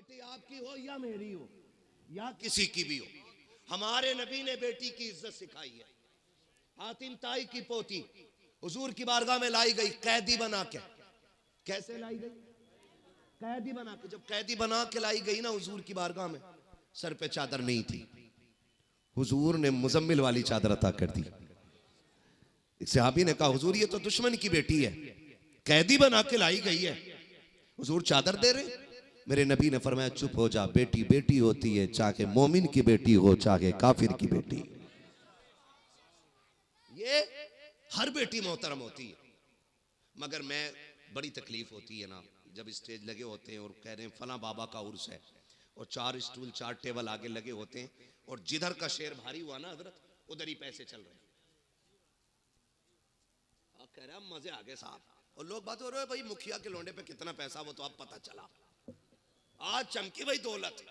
बेटी आपकी हो या मेरी हो या किसी की भी हो, हमारे नबी ने बेटी की इज्जत सिखाई है। हातिम ताई की पोती हुजूर की बारगाह में लाई गई कैदी बना के। कैसे लाई गई? कैदी बना के। जब कैदी बना के लाई गई ना हुजूर की बारगाह में, सर पे चादर नहीं थी। हुजूर ने मुजम्मिल वाली चादर अता कर दी। सहाबी ने कहा हुजूर ये तो दुश्मन की बेटी है, कैदी बना के लाई गई है, हुजूर चादर दे रहे। मेरे नबी ने फरमाया चुप हो जा, बेटी बेटी होती है, चाहे मोमिन की बेटी हो चाहे काफिर की बेटी। ये हर बेटी मोहतरम होती है। मगर मैं बड़ी तकलीफ होती है ना जब स्टेज लगे होते हैं और कह रहे हैं फला बाबा का उर्स है और 4 स्टूल 4 टेबल आगे लगे होते हैं और जिधर का शेर भारी हुआ ना हजरत उधर ही पैसे चल रहे हैं। कह रहे हैं मजे आ गए साहब, और लोग बात हो रहे हैं भाई मुखिया के लोंडे पे कितना पैसा, वो तो अब पता चला। आज चमकी भाई दौलत,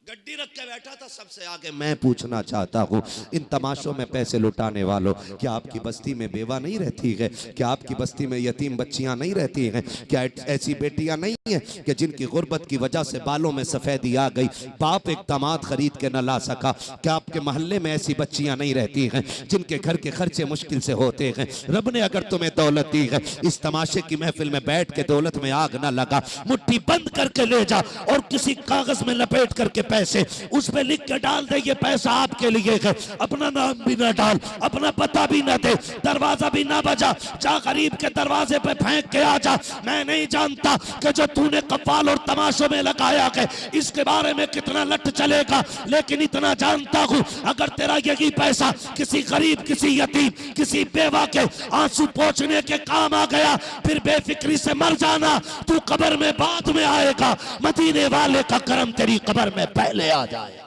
गड्डी रख के बैठा था सबसे आगे। मैं पूछना चाहता हूँ इन तमाशों में पैसे लुटाने वालों, क्या आपकी बस्ती में बेवा नहीं रहती है? क्या आपकी बस्ती में यतीम बच्चियां नहीं रहती हैं? क्या ऐसी बेटियां नहीं हैं कि जिनकी गुर्बत की वजह से बालों में सफेदी आ गई, बाप एक दामाद खरीद के न ला सका? क्या आपके मोहल्ले में ऐसी बच्चियां नहीं रहती हैं जिनके घर के खर्चे मुश्किल से होते हैं? रब ने अगर तुम्हें दौलत दी है, इस तमाशे की महफिल में बैठ के दौलत में आग न लगा, मुट्ठी बंद करके ले जा और किसी कागज में लपेट करके पैसे उस पे लिख के डाल दे ये पैसा आपके लिए है। अपना नाम भी ना डाल, अपना पता भी ना दे, दरवाजा भी ना बजा, जा गरीब के दरवाजे पे फेंक के आ जा। मैं नहीं जानता कि जो तूने कव्वाल और तमाशों में लगाया है इसके बारे में कितना लट चलेगा, लेकिन इतना जानता हूं अगर तेरा यही पैसा किसी गरीब, किसी यतीम, किसी बेवा के आंसू पोंछने के काम आ गया, फिर बेफिक्री से मर जाना, तू कब्र में बाद में आएगा, मदीने वाले का करम तेरी कब्र में पहले आ जाए।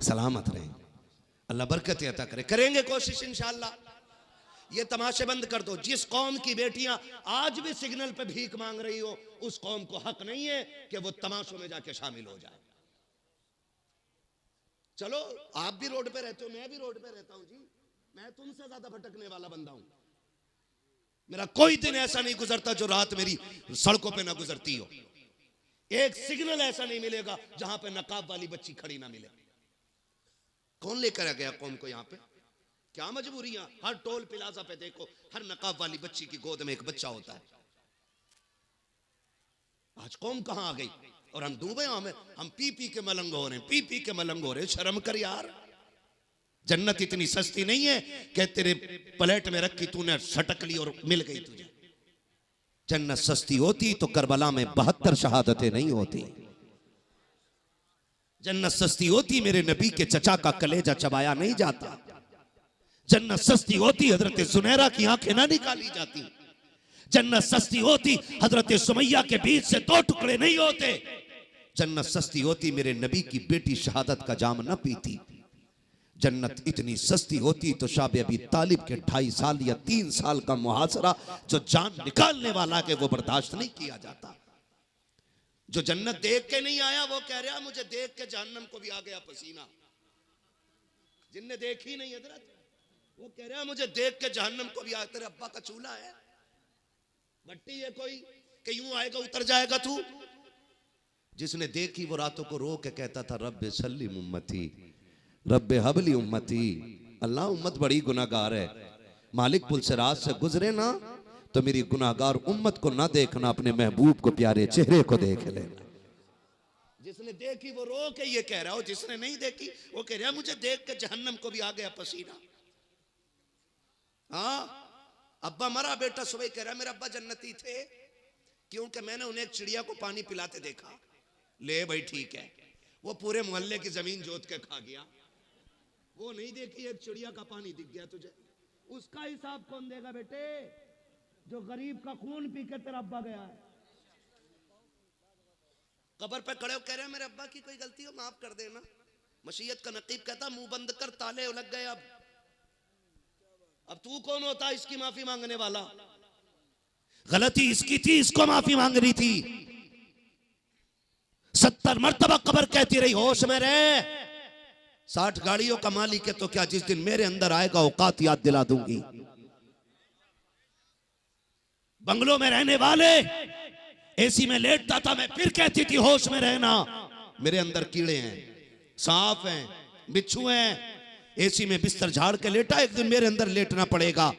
सलामत रहे, अल्लाह बरकत अता करे। करेंगे कोशिश इंशाअल्लाह। ये तमाशे बंद कर दो। जिस कौम की बेटियां आज भी सिग्नल पे भीख मांग रही हो, उस कौम को हक नहीं है कि वो तमाशों में जाके शामिल हो जाए। चलो आप भी रोड पे रहते हो, मैं भी रोड पे रहता हूं जी, मैं तुमसे ज्यादा भटकने वाला बंदा हूं। मेरा कोई दिन ऐसा नहीं गुजरता जो रात मेरी सड़कों पे ना गुजरती हो। एक सिग्नल ऐसा नहीं मिलेगा जहां पे नकाब वाली बच्ची खड़ी ना मिले। कौन लेकर आ गया कौम को यहाँ पे? क्या मजबूरियां? हर टोल प्लाजा पे देखो, हर नकाब वाली बच्ची की गोद में एक बच्चा होता है। आज कौम कहां आ गई और हम डूबे हम पी पी के मलंग हो रहे हैं, पी पी के मलंग हो रहे हैं। शर्म कर यार, जन्नत इतनी सस्ती नहीं है कि तेरे प्लेट में रखी तूने सटक ली और मिल गई तुझे। जन्नत सस्ती होती तो करबला में 72 शहादतें नहीं होती। जन्नत सस्ती होती मेरे नबी के चचा का कलेजा चबाया नहीं जाता। जन्नत सस्ती होती हजरत सुनैरा की आंखें ना निकाली जाती। जन्नत सस्ती होती हजरत सुमैया के बीच से 2 टुकड़े नहीं होते। जन्नत सस्ती होती मेरे नबी की बेटी शहादत का जाम न पीती। जन्नत इतनी सस्ती होती तो शाह अबी तालिब के 2.5 साल या 3 साल का मुहासरा जो जान निकालने वाला है वो बर्दाश्त नहीं किया जाता। जो जन्नत देख के नहीं आया वो कह रहा मुझे देख के जहन्नम को भी आ गया पसीना। जिनने देखी नहीं हजरत वो कह रहा मुझे देख के जहन्नम को भी आ। तेरे अब्बा का चूल्हा है, भट्टी है कोई कि यूं आएगा उतर जाएगा तू? जिसने देखी वो रातों को रो के कहता था रब्बे सल्लिम उम्मती, रब्बे हबली उम्मती। अल्लाह उम्मत बड़ी गुनाहगार है, मालिक पुल से रात से गुजरे ना तो मेरी गुनाहगार उम्मत को ना देखना, अपने महबूब को प्यारे चेहरे को देख लेना। जिसने देखी वो रो के ये कह रहा हो, जिसने नहीं देखी वो कह रहा मुझे देख के जहन्नम को भी आ गया पसीना। हाँ अब्बा मरा, बेटा सुबह कह रहा मेरे अब्बा जन्नती थे क्योंकि मैंने उन्हें एक चिड़िया को पानी पिलाते देखा। ले भाई ठीक है, वो पूरे मोहल्ले की जमीन जोत के खा गया, वो नहीं देखी एक चिड़िया का पानी दिख गया तुझे। उसका हिसाब कौन देगा बेटे जो गरीब का खून पी के तेरा अब्बा गया है? कब्र पे खड़े हो कह रहे मेरे अब्बा की कोई गलती हो माफ कर देना। मशीयत का नकीब कहता मुंह बंद कर, ताले लग गए अब। अब तू कौन होता इसकी माफी मांगने वाला? गलती इसकी थी, इसको माफी मांगनी थी। 70 मरतबा कब्र कहती रही होश में रहे। 60 गाड़ियों का मालिक है तो क्या, जिस दिन मेरे अंदर आएगा औकात याद दिला दूंगी। बंगलों में रहने वाले एसी में लेटता था, मैं फिर कहती थी होश में रहना। मेरे अंदर कीड़े हैं, सांप हैं, बिच्छू हैं। एसी में बिस्तर झाड़ के लेटा, एक दिन मेरे अंदर लेटना पड़ेगा।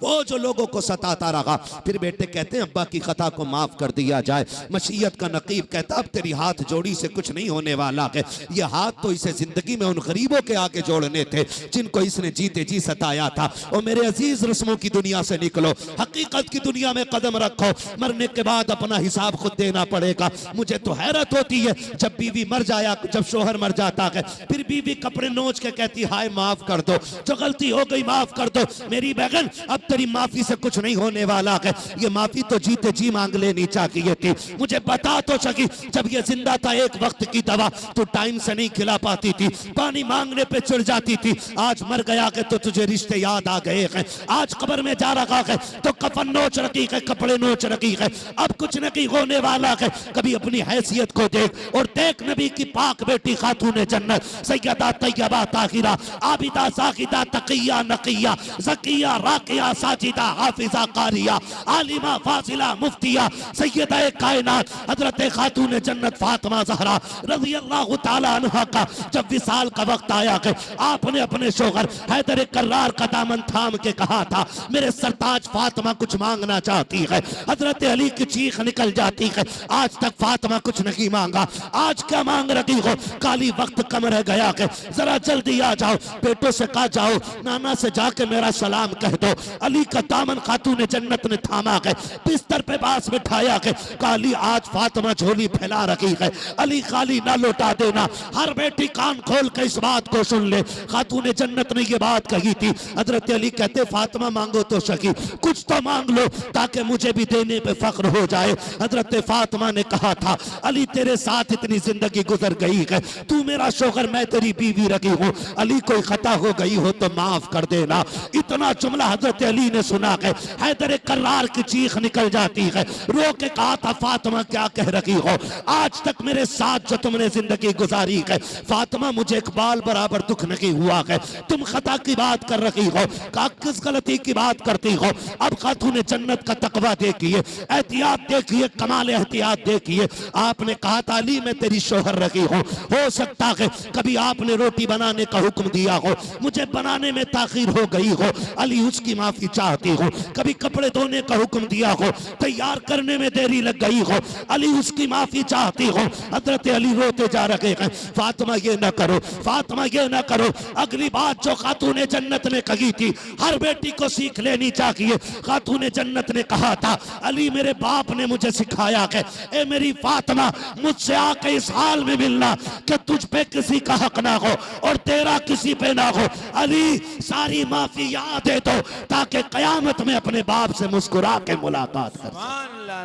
वो जो लोगों को सताता रहा, फिर बेटे कहते हैं अब्बा की खता को माफ कर दिया जाए। मशीयत का नकीब कहता अब तेरी हाथ जोड़ी से कुछ नहीं होने वाला है। ये हाथ तो इसे जिंदगी में उन गरीबों के आगे जोड़ने थे जिनको इसने जीते जी सताया था। और मेरे अजीज, रस्मों की दुनिया से निकलो, हकीकत की दुनिया में कदम रखो। मरने के बाद अपना हिसाब खुद देना पड़ेगा। मुझे तो हैरत होती है जब बीवी मर जाया, जब शोहर मर जाता है, फिर बीवी कपड़े नोच के कहती हाय माफ कर दो, जो गलती हो गई माफ कर दो। मेरी बहन अब तेरी माफी से कुछ नहीं होने वाला है। ये माफी तो जीते जी मांग लेनी चाहिए थी। मुझे बता तो सकी, जब ये जिंदा था एक वक्त की दवा तो टाइम से नहीं खिला पाती थी, पानी मांगने पे चिढ़ जाती थी। आज मर गया है तो तुझे रिश्ते याद आ गए हैं। आज कब्र में जा रखा है तो कफन नोच रखी है, कपड़े नोच रखी है। अब कुछ नहीं होने वाला है। कभी अपनी हैसियत को देख और देख नबी की पाक बेटी खातून जन्नत सैयदा तैयबा ताहिरा आबिदा साकिदा तकिया नकिया ज़किया राकिया साजिदा हाफिजा कारिया आलिमा फाजिला मुफ्तिया सैयदा कायनात हजरत खातून जन्नत फातिमा ज़हरा रज़ी अल्लाह तआला अन्हा का जब विसाल का वक्त आया कि आपने अपने शोहर हैदर कर्रार का दामन थाम के कहा था मेरे सरताज फातिमा कुछ मांगना चाहती है। हजरत अली की चीख निकल जाती है, आज तक फातिमा कुछ नहीं मांगा, आज क्या मांग रही हो? काली वक्त कम रह गया है, जरा जल्दी आ जाओ। बेटों से कहा जाओ नाना से जाके मेरा सलाम कह दो। अली का दामन खातून जन्नत ने थामा है, बिस्तर पे पास बिठाया है। काली आज फातिमा झोली फैला रखी है, अली खाली ना लौटा देना। हर बेटी कान खोल के इस बात को सुन ले, खातून जन्नत ने ये बात कही थी। हजरत अली कहते फातिमा मांगो तो सकी, कुछ तो मांग लो ताकि मुझे भी देने पे फख्र हो जाए। हजरत फातिमा ने कहा था अली तेरे साथ इतनी जिंदगी गुजर गई है, तू मेरा शोहर मैं तेरी बीवी रखी हूँ, अली कोई खता हो गई हो तो माफ कर देना। इतना जुमला हजरत अली ने सुना है, हैदर कर्रार की चीख निकल जाती है। रो के कहा था फातिमा क्या कह रही हो? आज तक मेरे साथ जो तुमने जिंदगी गुजारी है फातिमा मुझे एक बाल बराबर दुख नहीं हुआ है। तुम खता की बात कर रही हो, का किस गलती की बात करती हो? अब खातून जन्नत का तकवा देखिए, एहतियात देखिए, कमाल एहतियात देखिए। आपने कहा था अली मैं तेरी शोहर रखी हूँ, हो सकता है कभी आपने रोटी बनाने का हुक्म दिया हो, मुझे बनाने में ताखीर हो गई हो, अली उसकी माफी चाहती हूँ। कभी कपड़े धोने का हुक्म दिया हो, तैयार करने में देरी लग गई हो, अली उसकी माफी चाहती हो। हजरत अली रोते जा रहे हैं, फातिमा ये ना करो, फातिमा ये ना करो। अगली बात जो खातून जन्नत ने कही थी हर बेटी को सीख लेनी चाहिए। खातून जन्नत ने कहा था अली मेरे बाप ने मुझे सिखाया है, ए मेरी फातिमा मुझसे आके इस हाल में मिलना कि तुझ पे किसी का हक ना हो और तेरा किसी पे ना हो। अली सारी माफी याद दे दो ताकि कयामत में अपने बाप से मुस्कुरा के मुलाकात कर।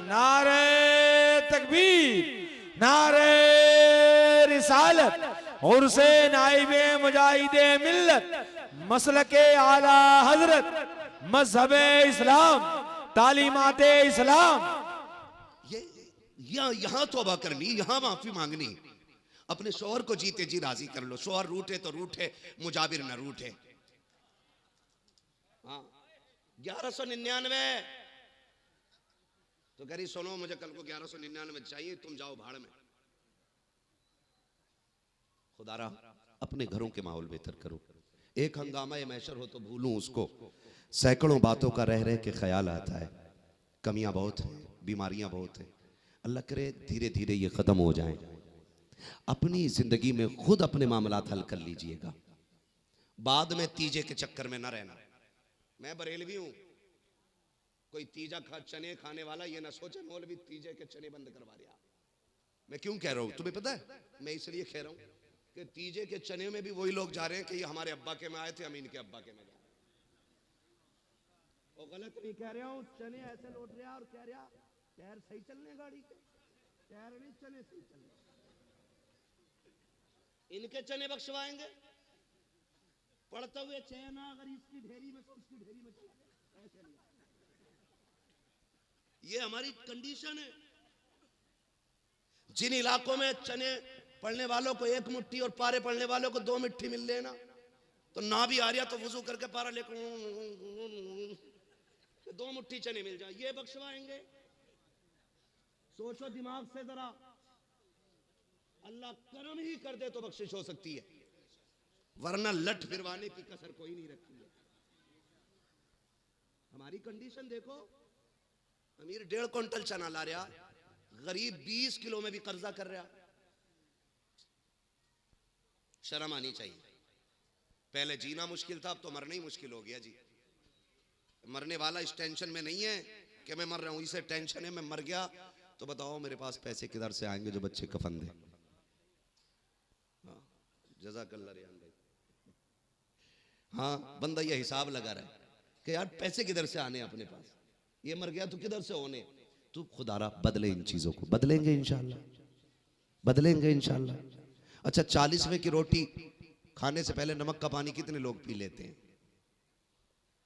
नारे तकबीर, नारे रिसालत, उर्से नाइबे मुजाहिदे मिल्लत, मसलके आला हजरत, मजहबे इस्लाम, तालीमाते इस्लाम। ये यहाँ तौबा करनी, यहाँ माफी मांगनी। अपने शोहर को जीते जी राजी कर लो। शोहर रूठे तो रूठे, मुजाबिर न रूठे। हाँ 1199 तो कह रही सुनो मुझे कल को 1199 चाहिए, तुम जाओ भाड़ में। खुदारा अपने घरों के माहौल बेहतर करो। एक हंगामा मैशर हो तो भूलूं उसको, सैकड़ों बातों का रह रह के ख्याल आता है। कमियां बहुत हैं, बीमारियां बहुत हैं। अल्लाह करे धीरे धीरे ये खत्म हो जाए। अपनी जिंदगी में खुद अपने मामलात हल कर लीजिएगा, बाद में तीजे के चक्कर में ना रहना। मैं बरेलवी हूं, कोई तीजा चने खाने वाला ये ना सोचे मौलवी तीजे के चने बंद करवा रहा। मैं क्यों कह रहा हूं तुम्हें पता है? मैं इसलिए कह रहा हूं कि तीजे के चने में भी वही लोग जा रहे हैं कि ये हमारे अब्बा के में आए थे, हम इनके अब्बा के में जा रहे हैं। और गलत नहीं कह रहा हूं, चने ऐसे लौट रहा और कह रहा टायर सही चलने गाड़ी के, टायर नहीं चने सही चलने, इनके चने बख्शवाएंगे। पढ़ते हुए चना अगर इसकी ढेरी में तो उसकी ढेरी में चला गया, ऐसे नहीं। ये हमारी कंडीशन है। जिन इलाकों में चने पढ़ने वालों को 1 मुट्ठी और पारे पढ़ने वालों को 2 मुट्ठी मिल लेना, तो ना भी आ रहा तो वुजू करके पारा लेकर 2 मुट्ठी चने मिल जाए, ये बख्शवाएंगे। सोचो दिमाग से जरा, अल्लाह करम ही कर दे तो बख्शिश हो सकती है, वरना लठ फिरवाने की कसर कोई नहीं रखी है। हमारी कंडीशन देखो, अमीर 1.5 क्विंटल चना ला रहा, गरीब 20 किलो में भी कर्जा कर रहा। शर्म आनी चाहिए। पहले जीना मुश्किल था, अब तो मरना ही मुश्किल हो गया जी। मरने वाला इस टेंशन में नहीं है कि मैं मर रहा हूं, इसे टेंशन है मैं मर गया तो बताओ मेरे पास पैसे किधर से आएंगे जो बच्चे कफन दे। हाँ, जज़ाकल्लाह रियान भाई। हाँ, बंदा ये हिसाब लगा रहा है कि यार पैसे किधर से आने अपने पास, ये मर गया तो किधर से होने। तू खुदारा बदले इन चीजों को, बदलेंगे इंशाल्लाह, बदलेंगे इंशाल्लाह। अच्छा, 40वें की रोटी खाने से पहले नमक का पानी कितने लोग पी लेते हैं?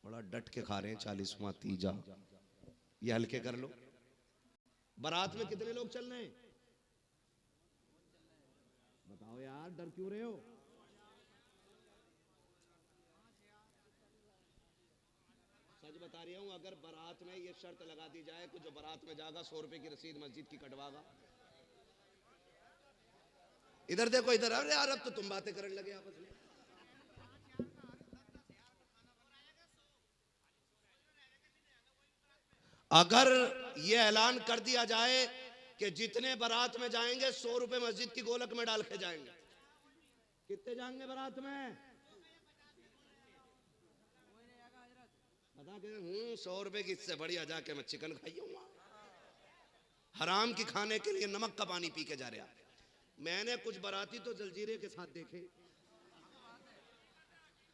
बड़ा डट के खा रहे हैं 40वां तीजा। ये हल्के कर लो। बारात में कितने लोग चल रहे हैं बताओ यार, डर क्यों रहे हो? सच बता रही हूं, अगर बारात में ये शर्त लगा दी जाए कि जो बारात में जाएगा 100 रुपए की रसीद मस्जिद की कटवागा। इधर देखो इधर, अरे यार अब तो तुम बातें करने लगे आपस में। अगर ये ऐलान कर दिया जाए कि जितने बारात में जाएंगे 100 रुपए मस्जिद की गोलक में डाल के जाएंगे, कितने जाएंगे बारात में? बता के 100 रुपए की, इससे बढ़िया जाके मैं चिकन खाई हूँ। हराम की खाने के लिए नमक का पानी पी के जा रहा। मैंने कुछ बाराती तो जलजीरे के साथ देखे।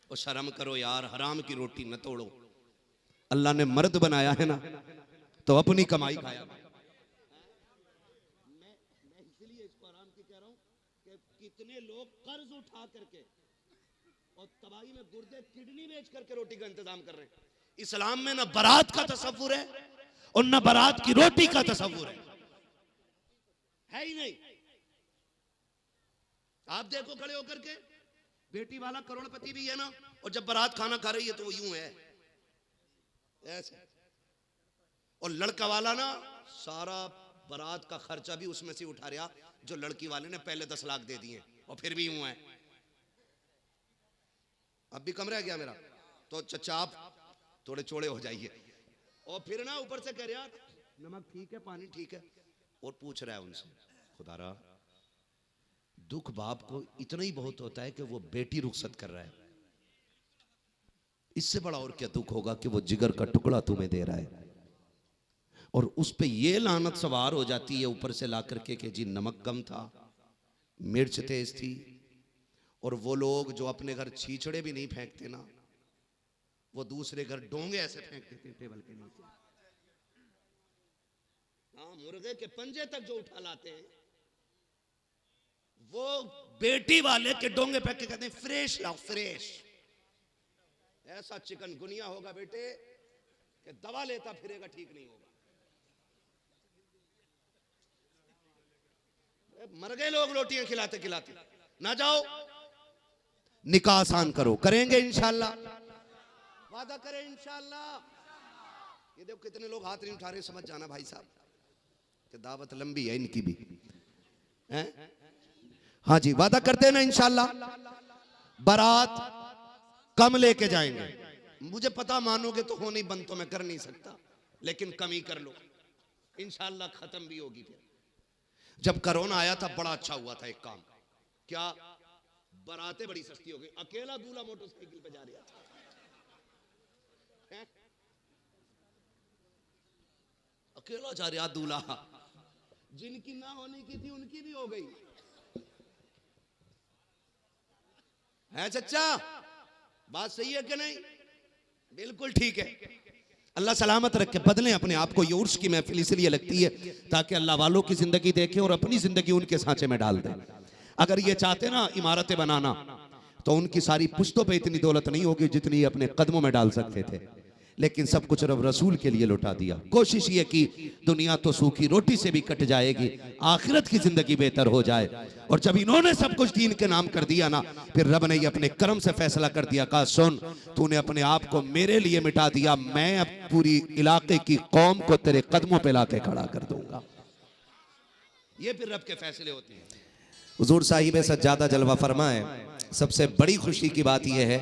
और शर्म करो यार, हराम की रोटी न तोड़ो। अल्लाह ने मर्द बनाया है ना, तो अपनी कमाई खाया। मैं इसलिए इसको हराम की कह रहा हूं कि कितने लोग कर्ज उठा करके और तबाही में गुर्दे किडनी बेच करके रोटी का इंतजाम कर रहे हैं। इस्लाम में ना बारात का तसव्वुर है और ना बारात की रोटी का तसव्वुर है ही नहीं। आप देखो खड़े होकर के, बेटी वाला करोड़पति भी है ना, और जब बारात खाना खा रही है तो वो यूं है ऐसे, और लड़का वाला ना सारा बारात का खर्चा भी उसमें से उठा रहा जो लड़की वाले ने पहले 10 लाख दे दिए, और फिर भी यूं है। अब भी कम रह गया मेरा, तो चचा आप थोड़े चौड़े हो जाइए। और फिर ना ऊपर से कह रहा नमक ठीक है, पानी ठीक है, और पूछ रहा है उनसे, खुदारा दुख बाप को इतना ही बहुत होता है कि वो बेटी रुखसत कर रहा है, इससे बड़ा और क्या दुख होगा कि वो जिगर का टुकड़ा तुम्हें दे रहा है। और उस पे ये लानत सवार हो जाती है ऊपर से ला करके कि जी नमक कम था, मिर्च तेज थी। और वो लोग जो अपने घर छीछड़े भी नहीं फेंकते ना, वो दूसरे घर डोंगे ऐसे फेंक देते टेबल के नीचे। हाँ, मुर्गे के पंजे तक जो उठा लाते हैं, वो बेटी वाले के डोंगे फेंक के कहते हैं फ्रेश लाओ फ्रेश। ऐसा चिकन गुनिया होगा बेटे कि दवा लेता फिरेगा ठीक नहीं होगा। मर गए लोग रोटियां खिलाते खिलाते। ना जाओ, निकाह आसान करो, करेंगे इंशाल्लाह, वादा करें इंशाल्लाह। ये देखो कितने लोग हाथ नहीं उठा रहे, समझ जाना भाई साहब कि दावत लंबी है इनकी भी है। हाँ जी, वादा करते हैं ना इंशाल्लाह, बारात कम लेके जाएंगे। मुझे पता मानोगे तो हो नहीं, बंद तो मैं कर नहीं सकता, लेकिन कमी कर लो इंशाल्लाह, खत्म भी होगी। फिर जब कोरोना आया था बड़ा अच्छा हुआ था एक काम, क्या बारातें बड़ी सस्ती हो गई। अकेला दूल्हा मोटरसाइकिल पे जा रहा था, अकेला जा रहा दूल्हा। जिनकी ना होने की थी उनकी भी हो गई है। चचा बात सही है कि नहीं? बिल्कुल ठीक है। अल्लाह सलामत रखे, बदलें अपने आप को। ये उर्स की महफिल इसलिए लगती है ताकि अल्लाह वालों की जिंदगी देखें और अपनी जिंदगी उनके सांचे में डाल दें। अगर ये चाहते ना इमारतें बनाना, तो उनकी सारी पुश्तों पे इतनी दौलत नहीं होगी जितनी अपने कदमों में डाल सकते थे, लेकिन सब कुछ रब रसूल के लिए लौटा दिया। कोशिश ये की दुनिया तो सूखी रोटी से भी कट जाएगी, आखिरत की जिंदगी बेहतर हो जाए। और जब इन्होंने सब कुछ दीन के नाम कर दिया ना, फिर रब ने ये अपने कर्म से फैसला कर दिया, कहा सुन तूने अपने आप को मेरे लिए मिटा दिया, मैं अब पूरी इलाके की कौम को तेरे कदमों पे लाके खड़ा कर दूंगा। ये फिर रब के फैसले होते हैं। हुजूर साहिब सज्जादा जलवा फरमाए, सबसे बड़ी खुशी की बात यह है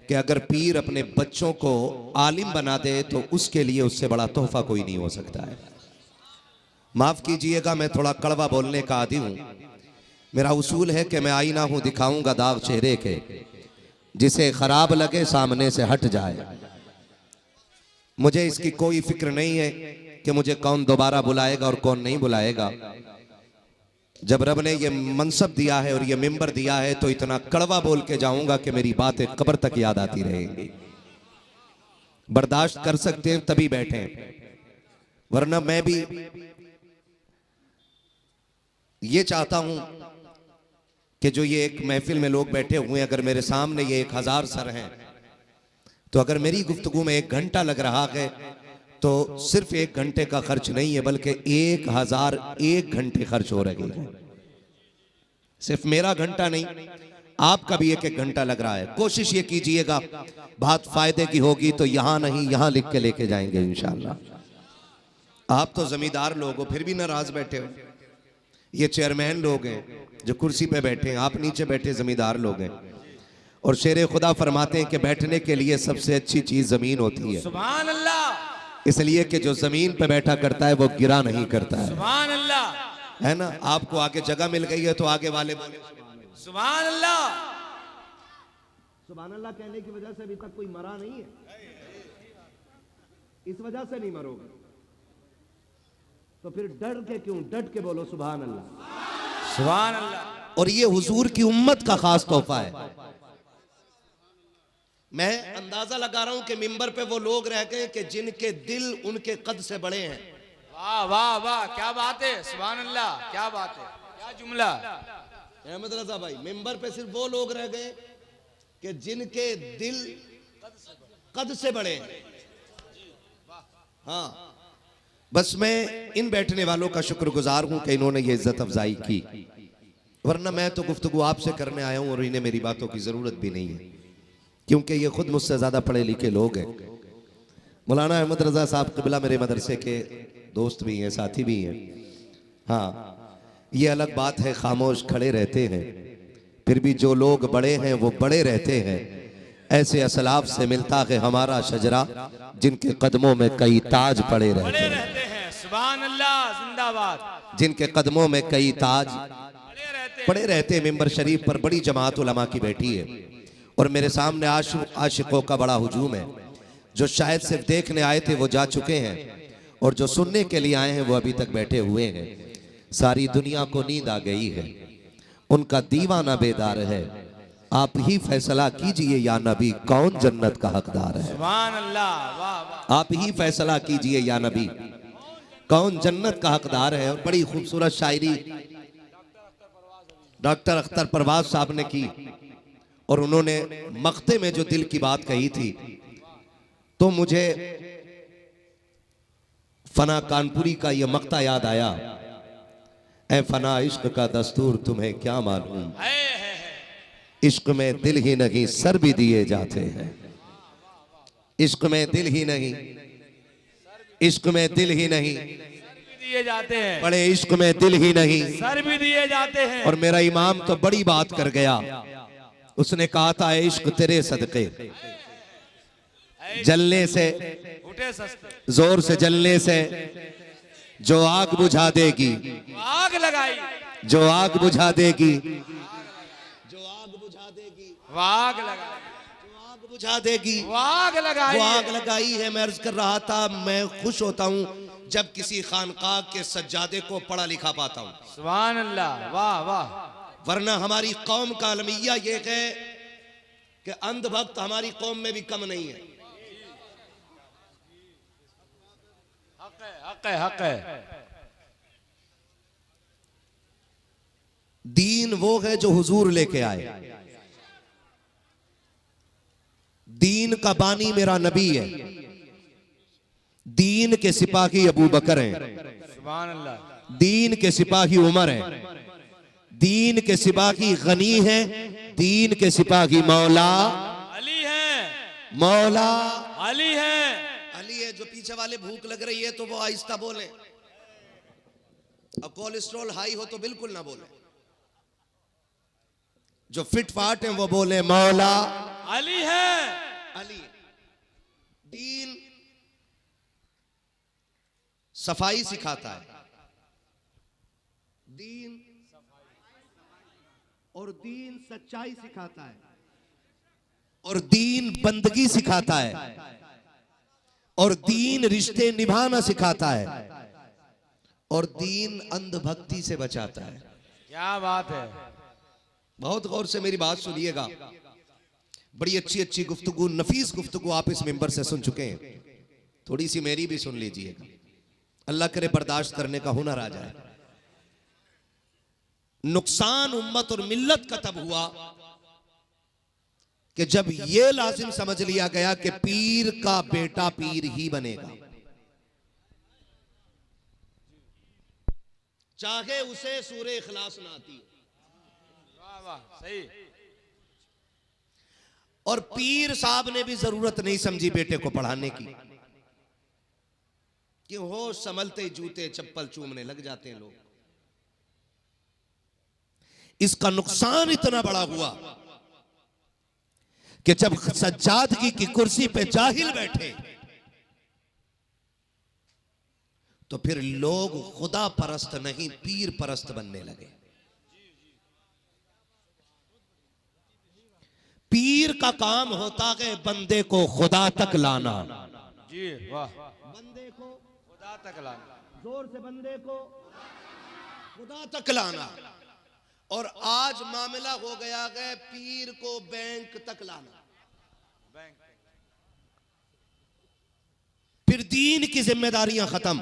कि अगर पीर अपने बच्चों को आलिम बना दे तो उसके लिए उससे बड़ा तोहफा कोई नहीं हो सकता है। माफ कीजिएगा, मैं थोड़ा कड़वा बोलने का आदी हूं। मेरा उसूल है कि मैं आईना हूं, दिखाऊंगा दाग चेहरे के, जिसे खराब लगे सामने से हट जाए। मुझे इसकी कोई फिक्र नहीं है कि मुझे कौन दोबारा बुलाएगा और कौन नहीं बुलाएगा। जब रब ने ये मनसब दिया है और ये मिंबर दिया है तो इतना कड़वा बोल के जाऊंगा कि मेरी बातें कब्र तक याद आती रहेंगी। बर्दाश्त कर सकते हैं तभी बैठे, वरना मैं भी ये चाहता हूं कि जो ये एक महफिल में लोग बैठे हुए हैं, अगर मेरे सामने ये 1000 सर हैं, तो अगर मेरी गुफ्तगू में 1 घंटा लग रहा है तो सिर्फ 1 घंटे का खर्च नहीं है, बल्कि 1001 घंटे खर्च हो रहे हैं। सिर्फ मेरा घंटा नहीं, आपका भी 1-1 घंटा लग रहा है। कोशिश ये कीजिएगा बात फायदे की होगी तो यहां नहीं, यहां लिख के लेके जाएंगे इंशाअल्लाह। आप तो जमींदार लोग हो, फिर भी नाराज बैठे हो। ये चेयरमैन लोग हैं जो कुर्सी पे बैठे हैं, आप नीचे बैठे जमींदार लोग हैं। और शेर खुदा फरमाते हैं कि बैठने के लिए सबसे अच्छी चीज जमीन होती है। सुभान अल्लाह। इसलिए कि जो जमीन पे बैठा करता है वो गिरा नहीं करता है। सुभान अल्लाह, है ना। आपको आगे जगह मिल गई है तो आगे वाले बोले सुभान अल्लाह। सुभान अल्लाह कहने की वजह से अभी तक कोई मरा नहीं है, इस वजह से नहीं मरोगे तो फिर डर के क्यों, डट के बोलो सुभान अल्लाह। सुभान अल्लाह। और ये हुजूर की उम्मत का खास तोहफा है। मैं अंदाजा लगा रहा हूं कि मिंबर पे वो लोग रह गए कि जिनके दिल उनके कद से बड़े हैं। वाह वाह वाह, क्या बात है। सुभान अल्लाह, क्या बात है, क्या जुमला। अहमद रजा भाई, मिंबर पे सिर्फ वो लोग रह गए कि जिनके दिल कद से बड़े हैं। हाँ, बस मैं इन बैठने वालों का शुक्रगुजार हूं कि इन्होंने ये इज्जत अफजाई की, वरना मैं तो गुफ्तगू आपसे करने आया हूं और इन्हें मेरी बातों की जरूरत भी नहीं है, क्योंकि ये खुद मुझसे ज्यादा पढ़े लिखे लोग हैं। मौलाना अहमद रजा साहब क़िबला मेरे मदरसे के दोस्त भी हैं, साथी भी हैं। हाँ, ये अलग बात है खामोश खड़े रहते हैं, फिर भी जो लोग बड़े हैं वो बड़े रहते हैं। ऐसे असलाफ से मिलता है हमारा शजरा, जिनके कदमों में कई ताज पड़े रहते हैं। सुभान अल्लाह, जिंदाबाद। जिनके कदमों में कई ताज पड़े रहते हैं। मिंबर शरीफ पर बड़ी जमात उलमा की बैठी है और मेरे सामने आशिकों का बड़ा हुजूम है। जो शायद सिर्फ देखने आए थे वो जा चुके हैं, और जो सुनने के लिए आए हैं वो अभी तक बैठे हुए हैं। सारी दुनिया को नींद आ गई है, उनका दीवाना बेदार है। आप ही फैसला कीजिए या नबी, कौन जन्नत का हकदार है। सुभान अल्लाह, वाह वाह। आप ही फैसला कीजिए या नबी, कौन जन्नत का हकदार है। और बड़ी खूबसूरत शायरी डॉक्टर अख्तर परवाज साहब ने की, और उन्होंने मक्ते में जो दिल की बात कही थी, तो मुझे फना कानपुरी का यह मक्ता याद आया। ऐ फना इश्क का दस्तूर तुम्हें क्या मालूम, इश्क में दिल ही नहीं सर भी दिए जाते हैं। इश्क में दिल ही नहीं, इश्क में दिल ही नहीं दिए जाते हैं। बड़े इश्क में दिल ही नहीं सर भी दिए जाते हैं। और मेरा इमाम तो बड़ी बात कर गया, उसने कहा था इश्क तेरे सदके, जलने से उठे सस्ते, जोर से जलने से जो आग बुझा देगी, आग लगाई, जो आग बुझा देगी, जो आग बुझा देगी, आग लगाई, जो आग बुझा देगी, वो आग लगाई, वो आग लगाई है। मैं अर्ज कर रहा था, मैं खुश होता हूँ जब किसी खानकाह के सज्जादे को पढ़ा लिखा पाता हूँ। सुभान अल्लाह, वाह वाह। वरना हमारी कौम का अलमिया ये है कि अंधभक्त हमारी कौम में भी कम नहीं है। हक है, हक है। दीन वो है जो हुजूर लेके आए, दीन का बानी मेरा नबी है, दीन के सिपाही अबू बकर हैं, सुभान अल्लाह। दीन के सिपाही उमर हैं, दीन के सिपाही गनी हैं, दीन के सिपाही मौला अली है, मौला अली है। अली है। जो पीछे वाले भूख लग रही है तो वो आहिस्ता बोले, और कोलेस्ट्रॉल हाई हो तो बिल्कुल ना बोले। जो फिट फाट है वो बोले मौला अली है। अली। दीन सफाई सिखाता है, दीन और दीन सच्चाई सिखाता है, और दीन बंदगी सिखाता है, और दीन रिश्ते निभाना सिखाता है, और दीन अंधभक्ति से बचाता है। क्या बात है। बहुत गौर से मेरी बात सुनिएगा। बड़ी अच्छी अच्छी गुफ्तगू, नफीस गुफ्तगू आप इस मिंबर से सुन चुके हैं, थोड़ी सी मेरी भी सुन लीजिएगा। अल्लाह करे बर्दाश्त करने का हुनर आ जाए। नुकसान उम्मत और मिल्लत का तब हुआ कि जब यह लाजिम समझ लिया गया कि पीर का बेटा पीर ही बनेगा, चाहे उसे सूरे इखलास ना आती हो। वाह वाह, सही। और पीर साहब ने भी जरूरत नहीं समझी बेटे को पढ़ाने की, कि होश संभलते जूते चप्पल चूमने लग जाते हैं लोग। इसका नुकसान इतना बड़ा हुआ कि जब सज्जादगी की कुर्सी पे जाहिल बैठे तो फिर लोग खुदा परस्त नहीं पीर परस्त बनने लगे। पीर का काम होता है बंदे को खुदा तक लाना। जी वाह। बंदे को खुदा तक लाना, जोर से बंदे को खुदा तक लाना। और आज मामला हो गया है पीर को बैंक तक लाना। फिर दीन की जिम्मेदारियां खत्म।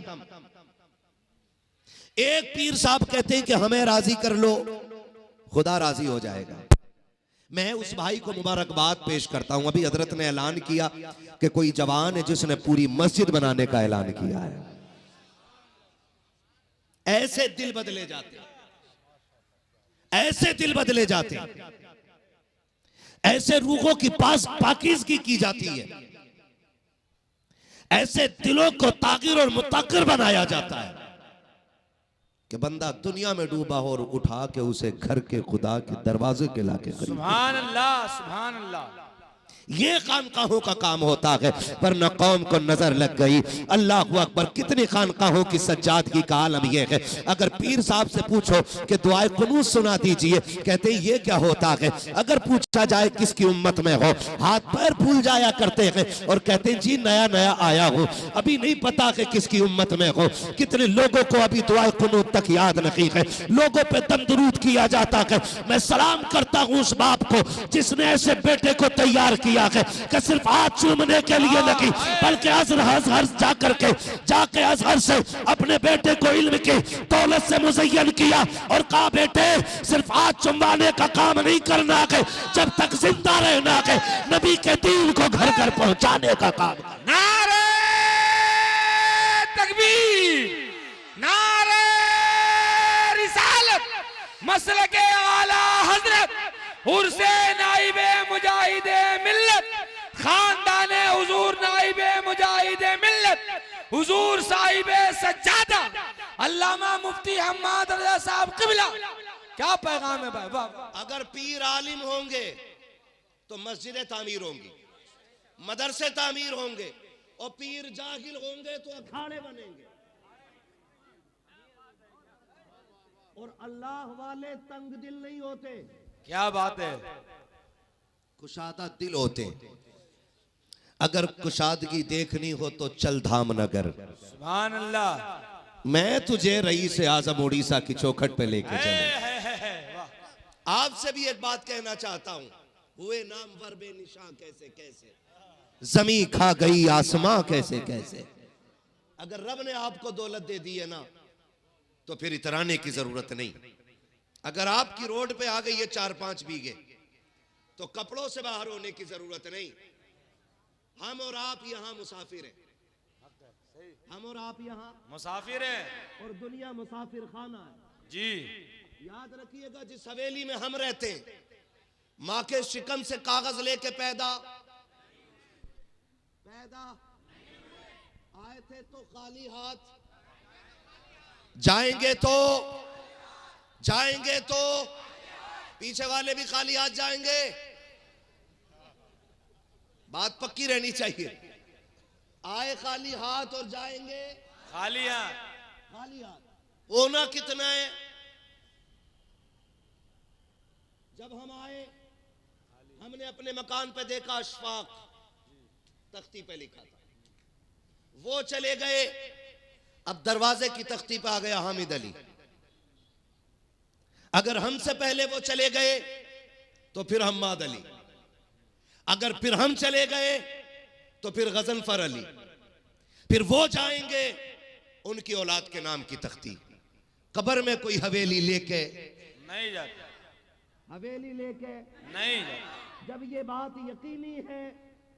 एक पीर साहब कहते हैं कि हमें राजी कर लो, खुदा राजी हो जाएगा। मैं उस भाई को मुबारकबाद पेश करता हूं। अभी हजरत ने ऐलान किया कि कोई जवान है जिसने पूरी मस्जिद बनाने का ऐलान किया है। ऐसे दिल बदले जाते, ऐसे दिल बदले जाते, ऐसे रूहों की पाकीज़गी की जाती है, ऐसे दिलों को तागिर और मुताकिर बनाया जाता है कि बंदा दुनिया में डूबा हो और उठा के उसे घर के खुदा के दरवाजे के लाके करीब। सुभान अल्लाह, सुभान अल्लाह। ये खानकाहों का काम होता है, पर न कौम को नजर लग गई। अल्लाह अकबर। कितनी खानकाहों की सज्जादगी का आलम यह है। अगर पीर साहब से पूछो कि दुआए कुनूत सुना दीजिए, कहते हैं ये क्या होता है। अगर पूछा जाए किसकी उम्मत में हो, हाथ पैर फूल जाया करते हैं और कहते हैं जी नया नया आया हो, अभी नहीं पता कि किसकी उम्मत में हो। कितने लोगों को अभी दुआए कुनूत तक याद नहीं है। लोगों पे दम दुरूद किया जाता है। मैं सलाम करता हूँ उस बाप को जिसने ऐसे बेटे को तैयार किया कि सिर्फ हाथ चूमने के लिए नहीं, बल्कि अजहर जाके अजहर से अपने बेटे को इल्म की दौलत से मुज़य्यन किया और कहा बेटे सिर्फ हाथ चुमवाने का काम नहीं करना है, जब तक जिंदा रहना है नबी के दीन को घर घर पहुंचाने का काम। नारे तकबीर, नारे रिसालत, मसलके आला हजरत उर्से नाइबे मुजाहिदे मिल्लत, खानदाने हुजूर नाइबे मुजाहिदे मिल्लत, हुजूर साहिबे सज्जादा अल्लामा मुफ्ती हम्माद रज़ा साहब क़िबला। क्या पैगाम है भाई। वाह। अगर पीर आलिम होंगे तो मस्जिदें तामीर होंगी, मदरसे तामीर होंगे, और पीर जाहिल होंगे तो अखाड़े बनेंगे। और अल्लाह वाले तंग दिल नहीं होते, क्या बात है। कुशादा दिल होते। अगर कुशादगी देखनी हो तो चल धामनगर। सुभान अल्लाह। मैं तुझे रईस आज़म उड़ीसा की चौखट पे लेके चलूं। आपसे भी एक बात कहना चाहता हूं, हुए नाम वर बेनिशां कैसे कैसे, जमी खा गई आसमां कैसे कैसे। अगर रब ने आपको दौलत दे दी है ना तो फिर इतराने की जरूरत नहीं। अगर आपकी रोड पे आ गई है 4-5 बीघे तो कपड़ों से बाहर होने की जरूरत नहीं। हम और आप यहाँ मुसाफिर हैं, हम और आप यहाँ मुसाफिर है और दुनिया मुसाफिर खाना है। जी। याद रखिएगा, जिस हवेली में हम रहते हैं, माँ के शिकम से कागज लेके पैदा आए थे तो खाली हाथ जाएंगे तो पीछे वाले भी खाली हाथ जाएंगे। बात पक्की रहनी चाहिए। आए खाली हाथ और जाएंगे खाली हाथ। खाली हाथ। होना कितना है? जब हम आए, हमने अपने मकान पे देखा अशफाक तख्ती पे लिखा था, वो चले गए, अब दरवाजे की तख्ती पे आ गया हामिद अली। अगर हमसे पहले वो चले गए तो फिर हम्माद अली, अगर फिर हम चले गए तो फिर गजनफर अली, फिर वो जाएंगे उनकी औलाद के नाम की तख्ती। कब्र में कोई हवेली लेके नहीं जाता, हवेली लेके नहीं जाता। जब ये बात यकीनी है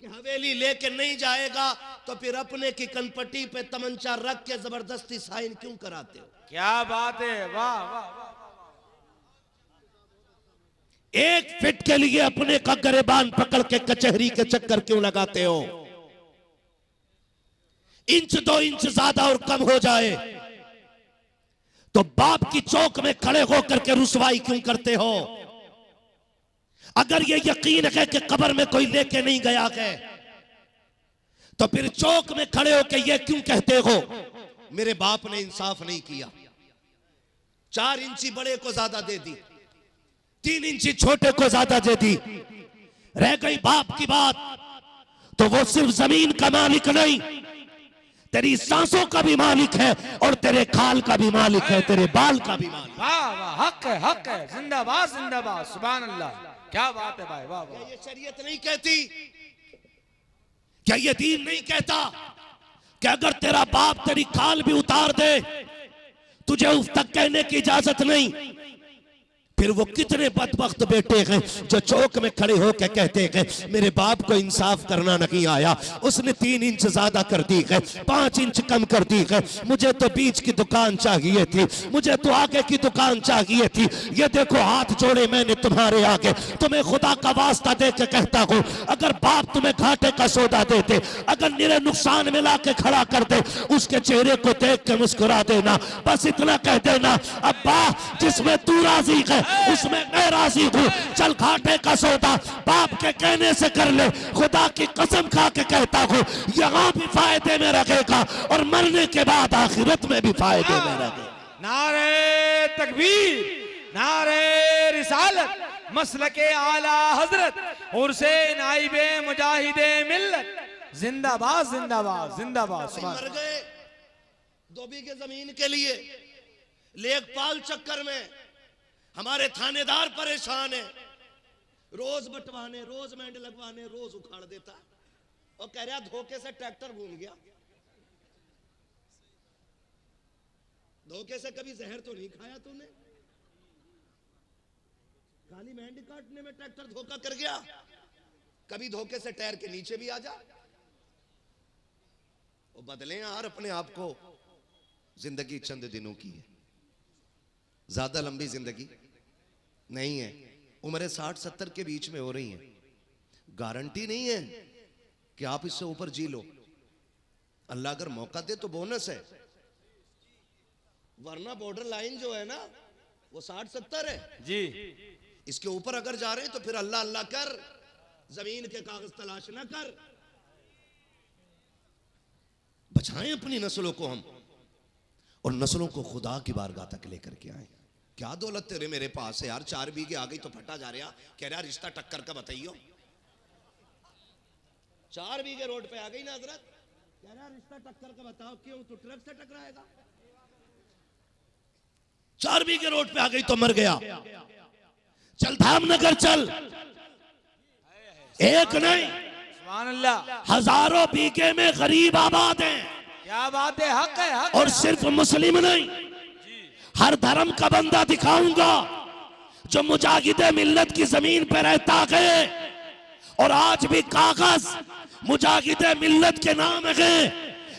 कि हवेली लेके नहीं जाएगा तो फिर अपने की कनपट्टी पे तमंचा रख के जबरदस्ती साइन क्यों कराते हो? क्या बात है, वाह वाह वाह। एक फिट के लिए अपने का गरेबान पकड़ के कचहरी के चक्कर क्यों लगाते हो? इंच 2 इंच ज्यादा और कम हो जाए तो बाप की चौक में खड़े होकर के रुसवाई क्यों करते हो? अगर ये यकीन है कि कब्र में कोई लेके नहीं गया है तो फिर चौक में खड़े होकर ये क्यों कहते हो मेरे बाप ने इंसाफ नहीं किया? 4 इंची बड़े को ज्यादा दे दी, 3 इंची छोटे को ज्यादा दे दी। रह गई बाप की बात तो वो सिर्फ जमीन का मालिक नहीं, तेरी सांसों का भी मालिक है और तेरे खाल का भी मालिक है, तेरे बाल का भी मालिक। वाह वाह, हक है, हक है। जिंदाबाद जिंदाबाद, सुभान अल्लाह। क्या बात है भाई, वाह वाह। ये शरीयत नहीं कहती, क्या ये दीन नहीं कहता कि अगर तेरा बाप तेरी खाल भी उतार दे तुझे उस तक कहने की इजाजत नहीं? फिर वो कितने बदबख्त बेटे हैं जो चौक में खड़े होकर कहते हैं मेरे बाप को इंसाफ करना नहीं आया, उसने 3 इंच ज्यादा कर दी है, 5 इंच कम कर दी है, मुझे तो बीच की दुकान चाहिए थी, मुझे तो आगे की दुकान चाहिए थी। ये देखो हाथ जोड़े मैंने तुम्हारे आगे, तुम्हें खुदा का वास्ता दे के कहता हूँ अगर बाप तुम्हें घाटे का सौदा देते, अगर निरे नुकसान में ला के खड़ा कर दे, उसके चेहरे को देख के मुस्कुरा देना, बस इतना कह देना अब्बा जिसमें तू राजी है उसमें मैं राजी हूँ, चल घाटे का सौदा बाप के कहने से कर ले। खुदा की कसम खा के कहता हूँ यहाँ भी फायदे में रहेगा और मरने के बाद आखिरत में भी फायदे में रहेगा। नारे तकबीर, नारे रिसालत, मसलके आला हजरत उर्से नाइबे मुजाहिदे मिल्लत, जिंदाबाद जिंदाबाद जिंदाबाद। मर गए 2 बीघे जमीन के लिए, लेखपाल चक्कर में हमारे थानेदार परेशान है, रोज बंटवाने, रोज मेंढ लगवाने, रोज उखाड़ देता और कह रहा धोखे से ट्रैक्टर घूम गया। धोखे से कभी जहर तो नहीं खाया तूने? खाली मेंढ काटने में ट्रैक्टर धोखा कर गया, कभी धोखे से टायर के नीचे भी आ जा। वो बदले यार अपने आप को, जिंदगी चंद दिनों की है, ज्यादा लंबी जिंदगी नहीं है। उम्र 60-70 के बीच में हो रही है, गारंटी नहीं है कि आप इससे ऊपर जी लो। अल्लाह अगर मौका दे तो बोनस है, वरना बॉर्डर लाइन जो है ना वो 60-70 है जी। इसके ऊपर अगर जा रहे हैं तो फिर अल्लाह अल्लाह कर, जमीन के कागज तलाश ना कर। बचाएं अपनी नस्लों को हम, और नस्लों को खुदा की बारगाह तक लेकर के आए। क्या दौलत तेरे मेरे पास है यार, 4 बीघे आ गई तो फटा जा रहा, कह रहा रिश्ता टक्कर का बताइयो। 4 बीघे रोड पे आ गई ना हजरत, कह रहा रिश्ता टक्कर का बताओ, क्यों तू ट्रक से टकराएगा? 4 बीघे रोड पे आ गई तो मर गया। चल धामनगर चल, एक नहीं सुभान अल्लाह, हजारों बीघे में गरीब आबाद हैं। क्या बात है, हक है, हक और सिर्फ मुस्लिम नहीं, हर धर्म का बंदा दिखाऊंगा जो मुजाहिदे मिल्लत की जमीन पर रहता है और आज भी कागज मुजाहिद मिल्लत के नाम है,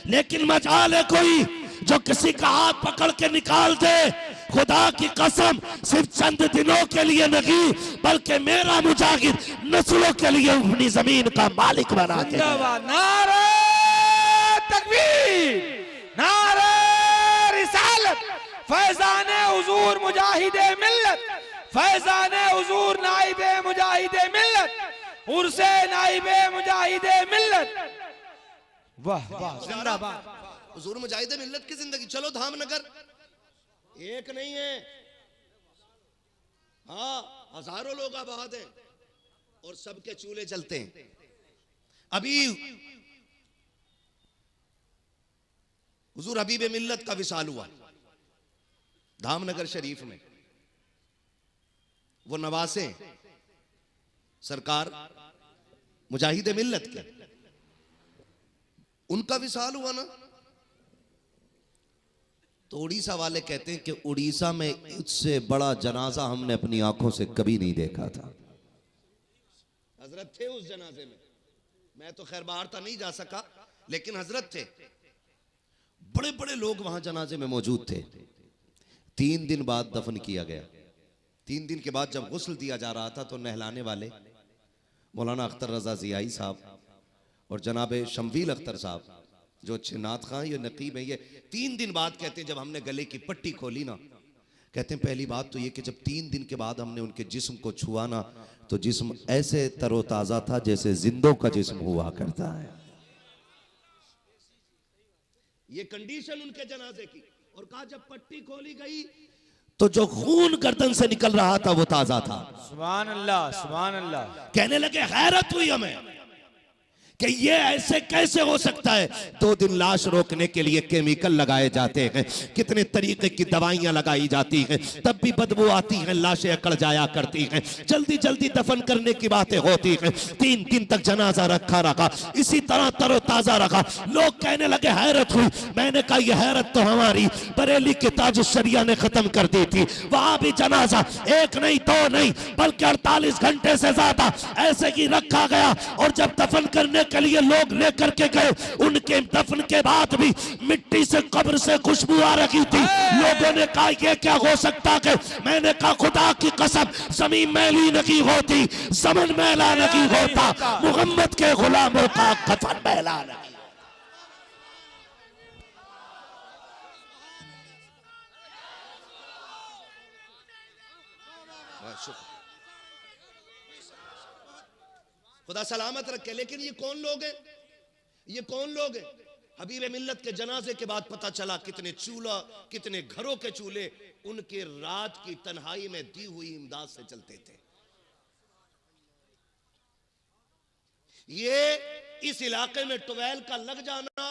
लेकिन मजाल है कोई जो किसी का हाथ पकड़ के निकाल दे। खुदा की कसम सिर्फ चंद दिनों के लिए नहीं, बल्कि मेरा मुजाहिद नस्लों के लिए अपनी जमीन का मालिक बना के। नारे तकबीर, नारे रिसालत, फैजाने हुजूर मुजाहिदे मिल्लत, फैजाने हुजूर नाइबे मुजाहिदे मिल्लत, उर्से नाइबे मुजाहिदे मिल्लत। वाह वाह, जिंदाबाद। हुजूर मुजाहिद मिल्लत की जिंदगी। चलो धामनगर एक नहीं है, हाँ हजारों लोग आबाद हैं और सबके चूल्हे चलते हैं। अभी हुजूर हबीब मिल्लत का विसाल हुआ धामनगर शरीफ में। वो नवासे सरकार मुजाहिद मिल्लत के, उनका विसाल हुआ ना, तो उड़ीसा वाले कहते हैं कि उड़ीसा में इससे बड़ा जनाजा हमने अपनी आंखों से कभी नहीं देखा था। हजरत थे उस जनाजे में, मैं तो खैर बाहर था नहीं जा सका, लेकिन हजरत थे, बड़े बड़े लोग वहां जनाजे में मौजूद थे। 3 दिन बाद दफन किया गया। 3 दिन के बाद जब गुस्ल दिया जा रहा था तो नहलाने वाले मौलाना अख्तर रजा जियाई साहब और जनाब शमवील अख्तर साहब जो अच्छे नात खां, ये नकीब है, ये 3 दिन बाद कहते हैं जब हमने गले की पट्टी खोली ना, कहते हैं पहली बात तो ये कि जब 3 दिन के बाद हमने उनके जिस्म को छुआ ना, तो जिस्म ऐसे तरोताजा था जैसे जिंदों का जिस्म हुआ करता है। ये कंडीशन उनके जनाजे की। और कहा जब पट्टी खोली गई तो जो खून गर्दन से निकल रहा था वो ताजा था। सुभान अल्लाह, सुभान अल्लाह। कहने लगे हैरत हुई हमें कि ये ऐसे कैसे हो सकता है। 2 दिन लाश रोकने के लिए केमिकल लगाए जाते हैं, कितने तरीके की दवाइयां लगाई जाती हैं, तब भी बदबू आती है, लाशें अकड़ जाया करती हैं, जल्दी जल्दी दफन करने की बातें होती हैं। 3 दिन तक जनाजा रखा, इसी तरह तरोताजा रखा। लोग कहने लगे हैरत हुई। मैंने कहा यह हैरत तो हमारी बरेली के ताज शरिया ने खत्म कर दी थी। वहां भी जनाजा 1 नहीं 2 नहीं बल्कि 48 घंटे से ज्यादा ऐसे ही रखा गया। और जब दफन करने के लिए लोग लेकर के गए, उनके दफन के बाद भी मिट्टी से कब्र से खुशबू आ रही थी। लोगों ने कहा ये क्या हो सकता है। मैंने कहा खुदा की कसम जमीन मैली नहीं होती, ज़मीन मैला नहीं होता, मोहम्मद के गुलामों का कफन मैला नहीं। खुदा सलामत रखे। लेकिन ये कौन लोग हैं, ये कौन लोग हैं। हबीब मिल्लत के जनाजे के बाद पता चला कितने चूल्हा, कितने घरों के चूल्हे उनके रात की तन्हाई में दी हुई इमदाद से चलते थे। ये इस इलाके में ट्वेल का लग जाना,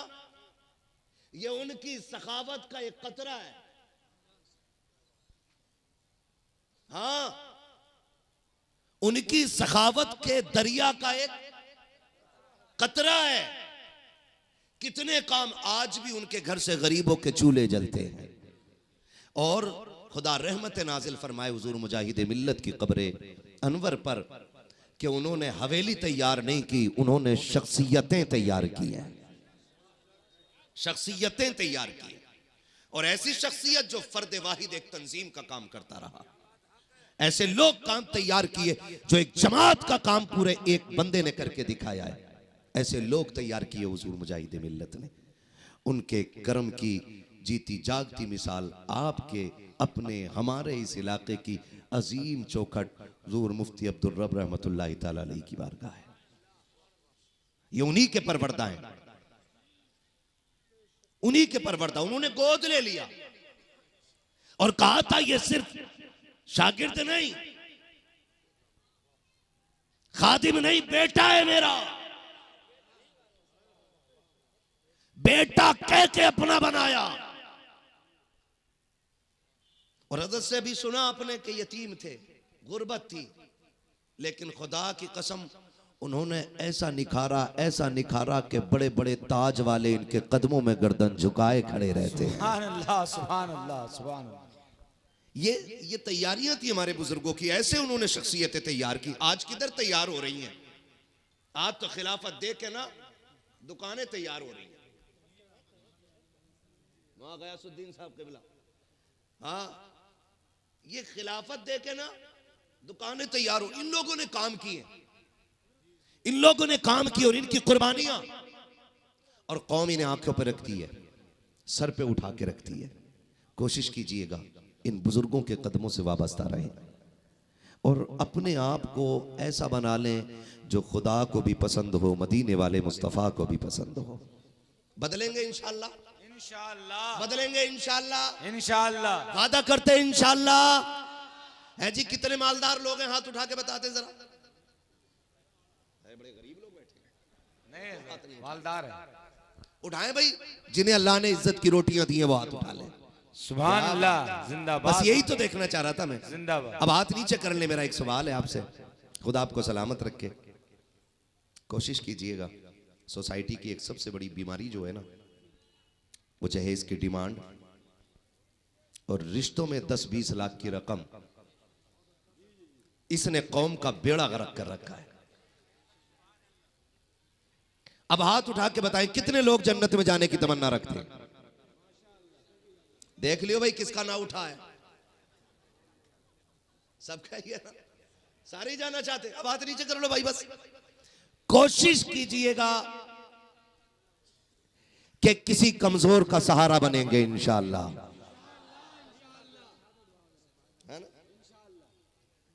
ये उनकी सखावत का एक कतरा है। हाँ, उनकी सखावत के दरिया का एक कतरा है। कितने काम आज भी उनके घर से गरीबों के चूल्हे जलते हैं। और खुदा रहमत नाजिल फरमाए हुजूर मुजाहिद मिल्लत की कब्रे अनवर पर कि उन्होंने हवेली तैयार नहीं की, उन्होंने शख्सियतें तैयार की हैं, शख्सियतें तैयार की। और ऐसी शख्सियत जो फर्द वाहिद एक तंजीम का काम करता रहा। ऐसे लोग काम तैयार किए जो एक जमात का काम पूरे एक बंदे ने करके दिखाया है। ऐसे लोग तैयार किए हुजूर मुजाहिद मिल्लत ने। उनके कर्म की जीती जागती मिसाल आपके अपने हमारे इस इलाके की अजीम चौखट हुजूर मुफ्ती अब्दुल रब रहमतुल्लाहि ताला अलैहि की बारगाह है। ये उन्हीं के परवरदा हैं, उन्हीं के परवरदा। उन्होंने गोद ले लिया और कहा था ये सिर्फ शागिर्द नहीं, खादिम नहीं, बेटा है मेरा। बेटा कह के अपना बनाया। और हज़रत से भी सुना आपने कि यतीम थे, गुर्बत थी, लेकिन खुदा की कसम उन्होंने ऐसा निखारा कि बड़े बड़े ताज वाले इनके कदमों में गर्दन झुकाए खड़े रहते हैं। सुभान अल्लाह, सुभान अल्लाह, सुभान अल्लाह। ये तैयारियां थी हमारे बुजुर्गों की। ऐसे उन्होंने शख्सियतें तैयार की। आज किधर तैयार हो रही हैं। आज तो खिलाफत दे के ना दुकानें तैयार हो रही हैं। वहां गयासुद्दीन साहब के बिला, हाँ, ये खिलाफत दे के ना दुकानें तैयार हो। इन लोगों ने काम किए, इन लोगों ने काम किए और इनकी कुर्बानियां और कौम इन्हें आंखों पर रखती है, सर पे उठा के रखती है। कोशिश कीजिएगा इन बुजुर्गों के कदमों से वाबस्ता रहें और अपने आप को ऐसा बना लें जो खुदा को भी पसंद हो, मदीने वाले मुस्तफ़ा को भी पसंद हो। बदलेंगे इंशाअल्लाह, इंशाअल्लाह बदलेंगे इंशाअल्लाह, इंशाअल्लाह। वादा करते हैं इंशाअल्लाह। है जी, कितने मालदार लोग हैं, हाथ उठा के बताते हैं जरा। बड़े गरीब लोग बैठे हैं, नहीं मालदार है, उठाएं भाई। जिन्हें अल्लाह ने इज्जत की रोटियां दी हैं वो हाथ उठा लें। सुभान अल्लाह, जिंदाबाद। बस यही तो देखना चाह रहा था मैं। जिंदाबाद। अब हाथ नीचे कर ले। मेरा एक सवाल है आपसे, खुदा आपको सलामत रखे। कोशिश कीजिएगा, सोसाइटी की एक सबसे बड़ी बीमारी जो है ना, वो जहेज की डिमांड और रिश्तों में 10-20 लाख की रकम, इसने कौम का बेड़ा गर्क कर रखा है। अब हाथ उठा के बताएं कितने लोग जन्नत में जाने की तमन्ना रखते हैं। देख लियो भाई किसका ना उठा है, सबका ही है ना, सारे जाना चाहते। अब हाथ नीचे कर लो भाई। बस कोशिश कीजिएगा कि किसी कमजोर का सहारा बनेंगे इंशाअल्लाह, है ना,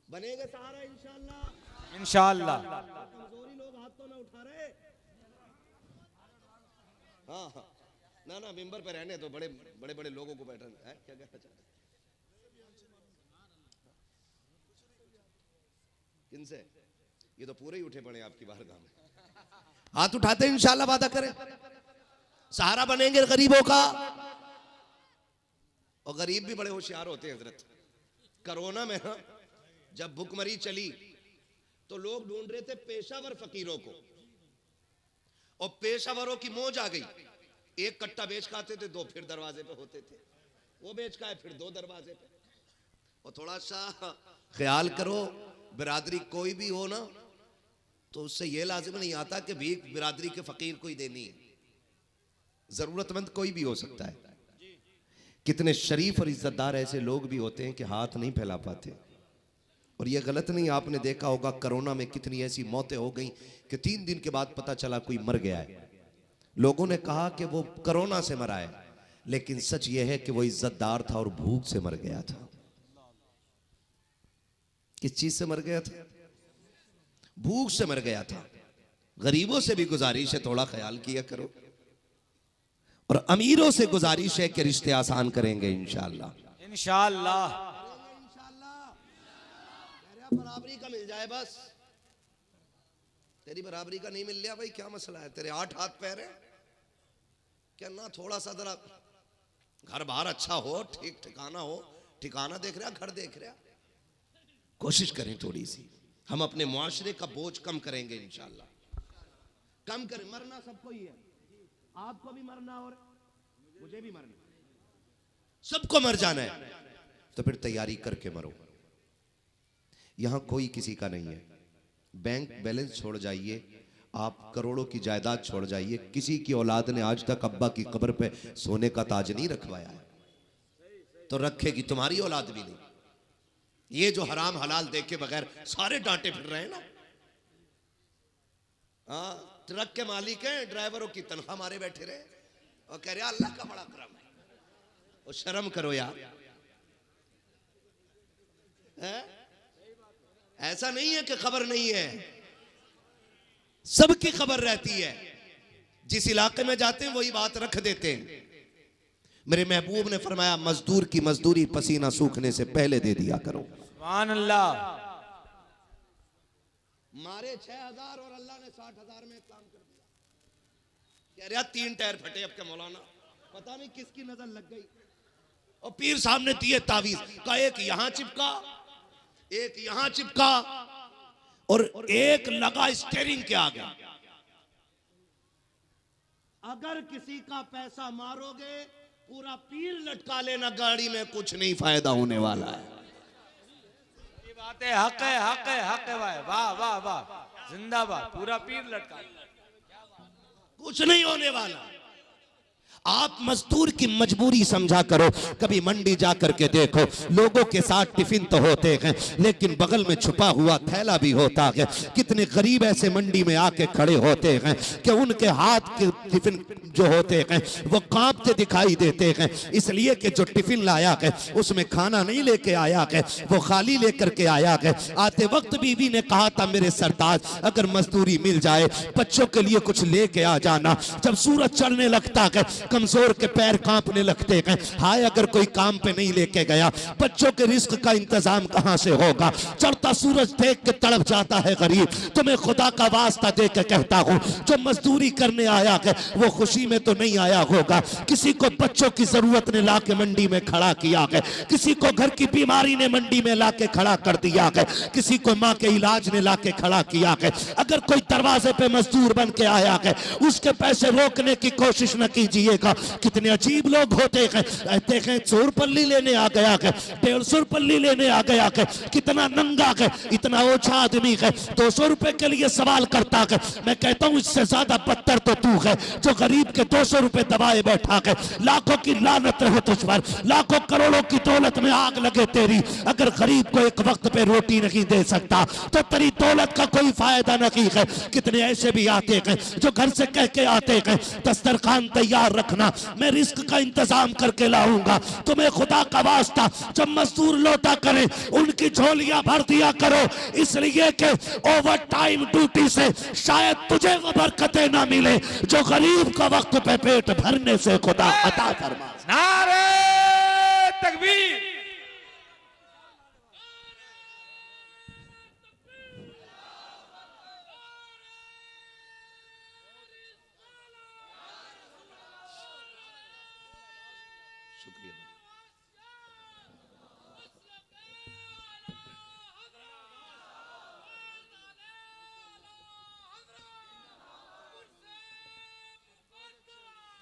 बनेगा सहारा इंशाअल्लाह, इंशाअल्लाह। कमजोरी लोग हाथ तो ना उठा रहे। हाँ हाँ, ना ना, मिंबर पे रहने तो बड़े बड़े बड़े लोगों को बैठा है। क्या कहना चाहते हैं? किनसे? ये तो पूरे ही उठे पड़े आपकी बारगाह में। हाथ उठाते हैं इंशाअल्लाह, वादा करें सहारा बनेंगे गरीबों का। और गरीब भी बड़े होशियार होते हैं हजरत। कोरोना में ना जब भुखमरी चली तो लोग ढूंढ रहे थे पेशावर फकीरों को, और पेशावरों की मौज आ गई। एक कट्टा बेच खाते थे, 2 फिर दरवाजे पे होते थे, वो बेच खाए फिर 2 दरवाजे पे। और थोड़ा सा ख्याल करो, बिरादरी कोई भी हो ना, तो उससे ये लाजिम नहीं आता कि भीख बिरादरी के फकीर को ही देनी है। जरूरतमंद कोई भी हो सकता है। कितने शरीफ और इज्जतदार ऐसे लोग भी होते हैं कि हाथ नहीं फैला पाते। और यह गलत नहीं, आपने देखा होगा कोरोना में कितनी ऐसी मौतें हो गई कि 3 दिन के बाद पता चला कोई मर गया है। लोगों ने कहा कि वो कोरोना से मरा है, लेकिन सच यह है कि वो इज्जतदार था और भूख से मर गया था। किस चीज से मर गया था? भूख से मर गया था। गरीबों से भी गुजारिश है, थोड़ा ख्याल किया करो। और अमीरों से गुजारिश है कि रिश्ते आसान करेंगे इंशाअल्लाह, इंशाअल्लाह। बराबरी का मिल जाए बस। तेरी बराबरी का नहीं मिल लिया भाई, क्या मसला है? तेरे 8 हाथ पैर है क्या ना? थोड़ा सा जरा घर बाहर अच्छा हो, ठीक ठिकाना हो। ठिकाना देख रहा, घर देख रहा। कोशिश करें थोड़ी सी, हम अपने मुआशरे का बोझ कम करेंगे इंशाअल्लाह। कम करें। मरना सबको ही है, आपको भी मरना और मुझे भी मरना, सबको मर जाना है। तो फिर तैयारी करके मरो। यहां कोई किसी का नहीं है। बैंक बैलेंस छोड़ जाइए, आप करोड़ों की जायदाद छोड़ जाइए, किसी की औलाद ने आज तक अब्बा की कब्र पे सोने का ताज नहीं रखवाया है, तो रखेगी तुम्हारी औलाद भी नहीं। ये जो हराम हलाल देख के बगैर सारे डांटे फिर रहे हैं ना। हाँ, ट्रक के मालिक हैं, ड्राइवरों की तनख्वाह मारे बैठे रहे और कह रहे अल्लाह का बड़ा करम है। और शर्म करो यार, है? ऐसा नहीं है कि खबर नहीं है, सबकी खबर रहती है। जिस इलाके में जाते हैं वही बात रख देते हैं। मेरे महबूब ने फरमाया, मजदूर की मजदूरी पसीना सूखने से पहले दे दिया करो। सुभान अल्लाह। मारे 6000 और अल्लाह ने 60,000 में काम कर दिया। कह रहा 3 टायर फटे अब के मौलाना, पता नहीं किसकी नजर लग गई। और पीर साहब ने दिए तावीज का, एक यहां चिपका, एक यहां चिपका और एक लगा स्टीयरिंग के आगे। अगर किसी का पैसा मारोगे, पूरा पीर लटका लेना गाड़ी में, कुछ नहीं फायदा होने वाला है। ये बात है, हक है, हक है, हक है भाई। वाह वाह वाह। जिंदाबाद, पूरा पीर लटका। कुछ नहीं होने वाला। आप मजदूर की मजबूरी समझा करो। कभी मंडी जा करके देखो, लोगों के साथ टिफिन तो होते हैं लेकिन बगल में छुपा हुआ थैला भी होता है। कितने गरीब ऐसे मंडी में आके खड़े होते हैं कि उनके हाथ के टिफिन जो होते हैं वो कांपते दिखाई देते हैं, इसलिए कि जो टिफिन लाया है उसमें खाना नहीं लेके आया है, वो खाली लेकर के आया है। आते वक्त बीवी ने कहा था, मेरे सरताज अगर मजदूरी मिल जाए बच्चों के लिए कुछ लेके आ जाना। जब सूरज चढ़ने लगता है कमजोर के पैर कांपने लगते हैं, हाय अगर कोई काम पे नहीं लेके गया, बच्चों के रिस्क का इंतजाम कहां से होगा। चढ़ता सूरज देख के तड़प जाता है गरीब। तो मैं खुदा का वास्ता दे के कहता हूं, जो मजदूरी करने आया है वो खुशी में तो नहीं आया होगा। किसी को बच्चों की जरूरत ने ला के मंडी में खड़ा किया है, किसी को घर की बीमारी ने मंडी में ला के खड़ा कर दिया है, किसी को माँ के इलाज ने ला के खड़ा किया है। अगर कोई दरवाजे पे मजदूर बन के आया है, उसके पैसे रोकने की कोशिश न कीजिएगा। कितने अजीब लोग होते हैं, कहते हैं 100 पल्ली लेने आ गया है, 150 पल्ली लेने आ गया है, कितना नंगा है, इतना ओछा आदमी है, 200 रुपए के लिए सवाल करता है। मैं कहता हूं इससे ज्यादा बदतर तो तू है जो गरीब के 200 रुपए दबाए बैठा है। लाखों की लानत रहे तुझ पर, लाखों करोड़ों की दौलत में आग लगे तेरी। अगर गरीब को एक वक्त पे रोटी नहीं दे सकता तो तेरी दौलत का कोई फायदा नहीं है। कितने ऐसे भी आते हैं जो घर से कह के आते हैं, दस्तरखान तैयार रखना, मैं रिस्क का इंतजाम करके लाऊंगा। तुम्हें खुदा का वास्ता जब मजदूर लौटा करें उनकी झोलियां भर दिया करो, इसलिए कि ओवर टाइम ड्यूटी से शायद तुझे वो बरकतें ना मिले जो गरीब का वक्त पे पेट भरने से खुदा अता फरमा। नारे तकबीर।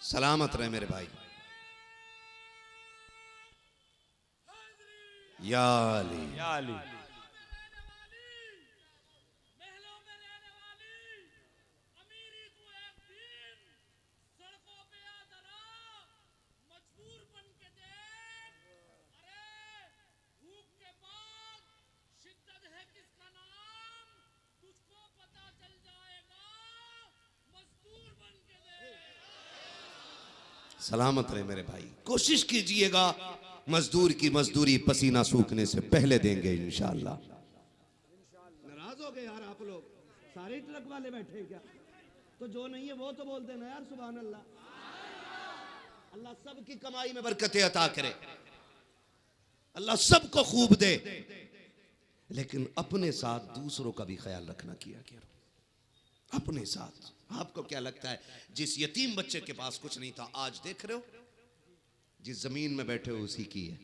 सलामत रहे मेरे भाई। या अली, या अली। सलामत रहे मेरे भाई। कोशिश कीजिएगा मजदूर की मजदूरी पसीना सूखने से पहले देंगे इंशाअल्लाह। नाराज हो गए यार आप लोग, सारे ट्रक वाले बैठे क्या? तो जो नहीं है वो तो बोल देना यार सुभान अल्लाह। अल्लाह सबकी कमाई में बरकतें अता करे, अल्लाह सबको खूब दे, लेकिन अपने साथ दूसरों का भी ख्याल रखना किया करो। अपने साथ। आपको क्या लगता है जिस यतीम बच्चे के पास कुछ नहीं था, आज देख रहे हो जिस जमीन में बैठे हो उसी की है,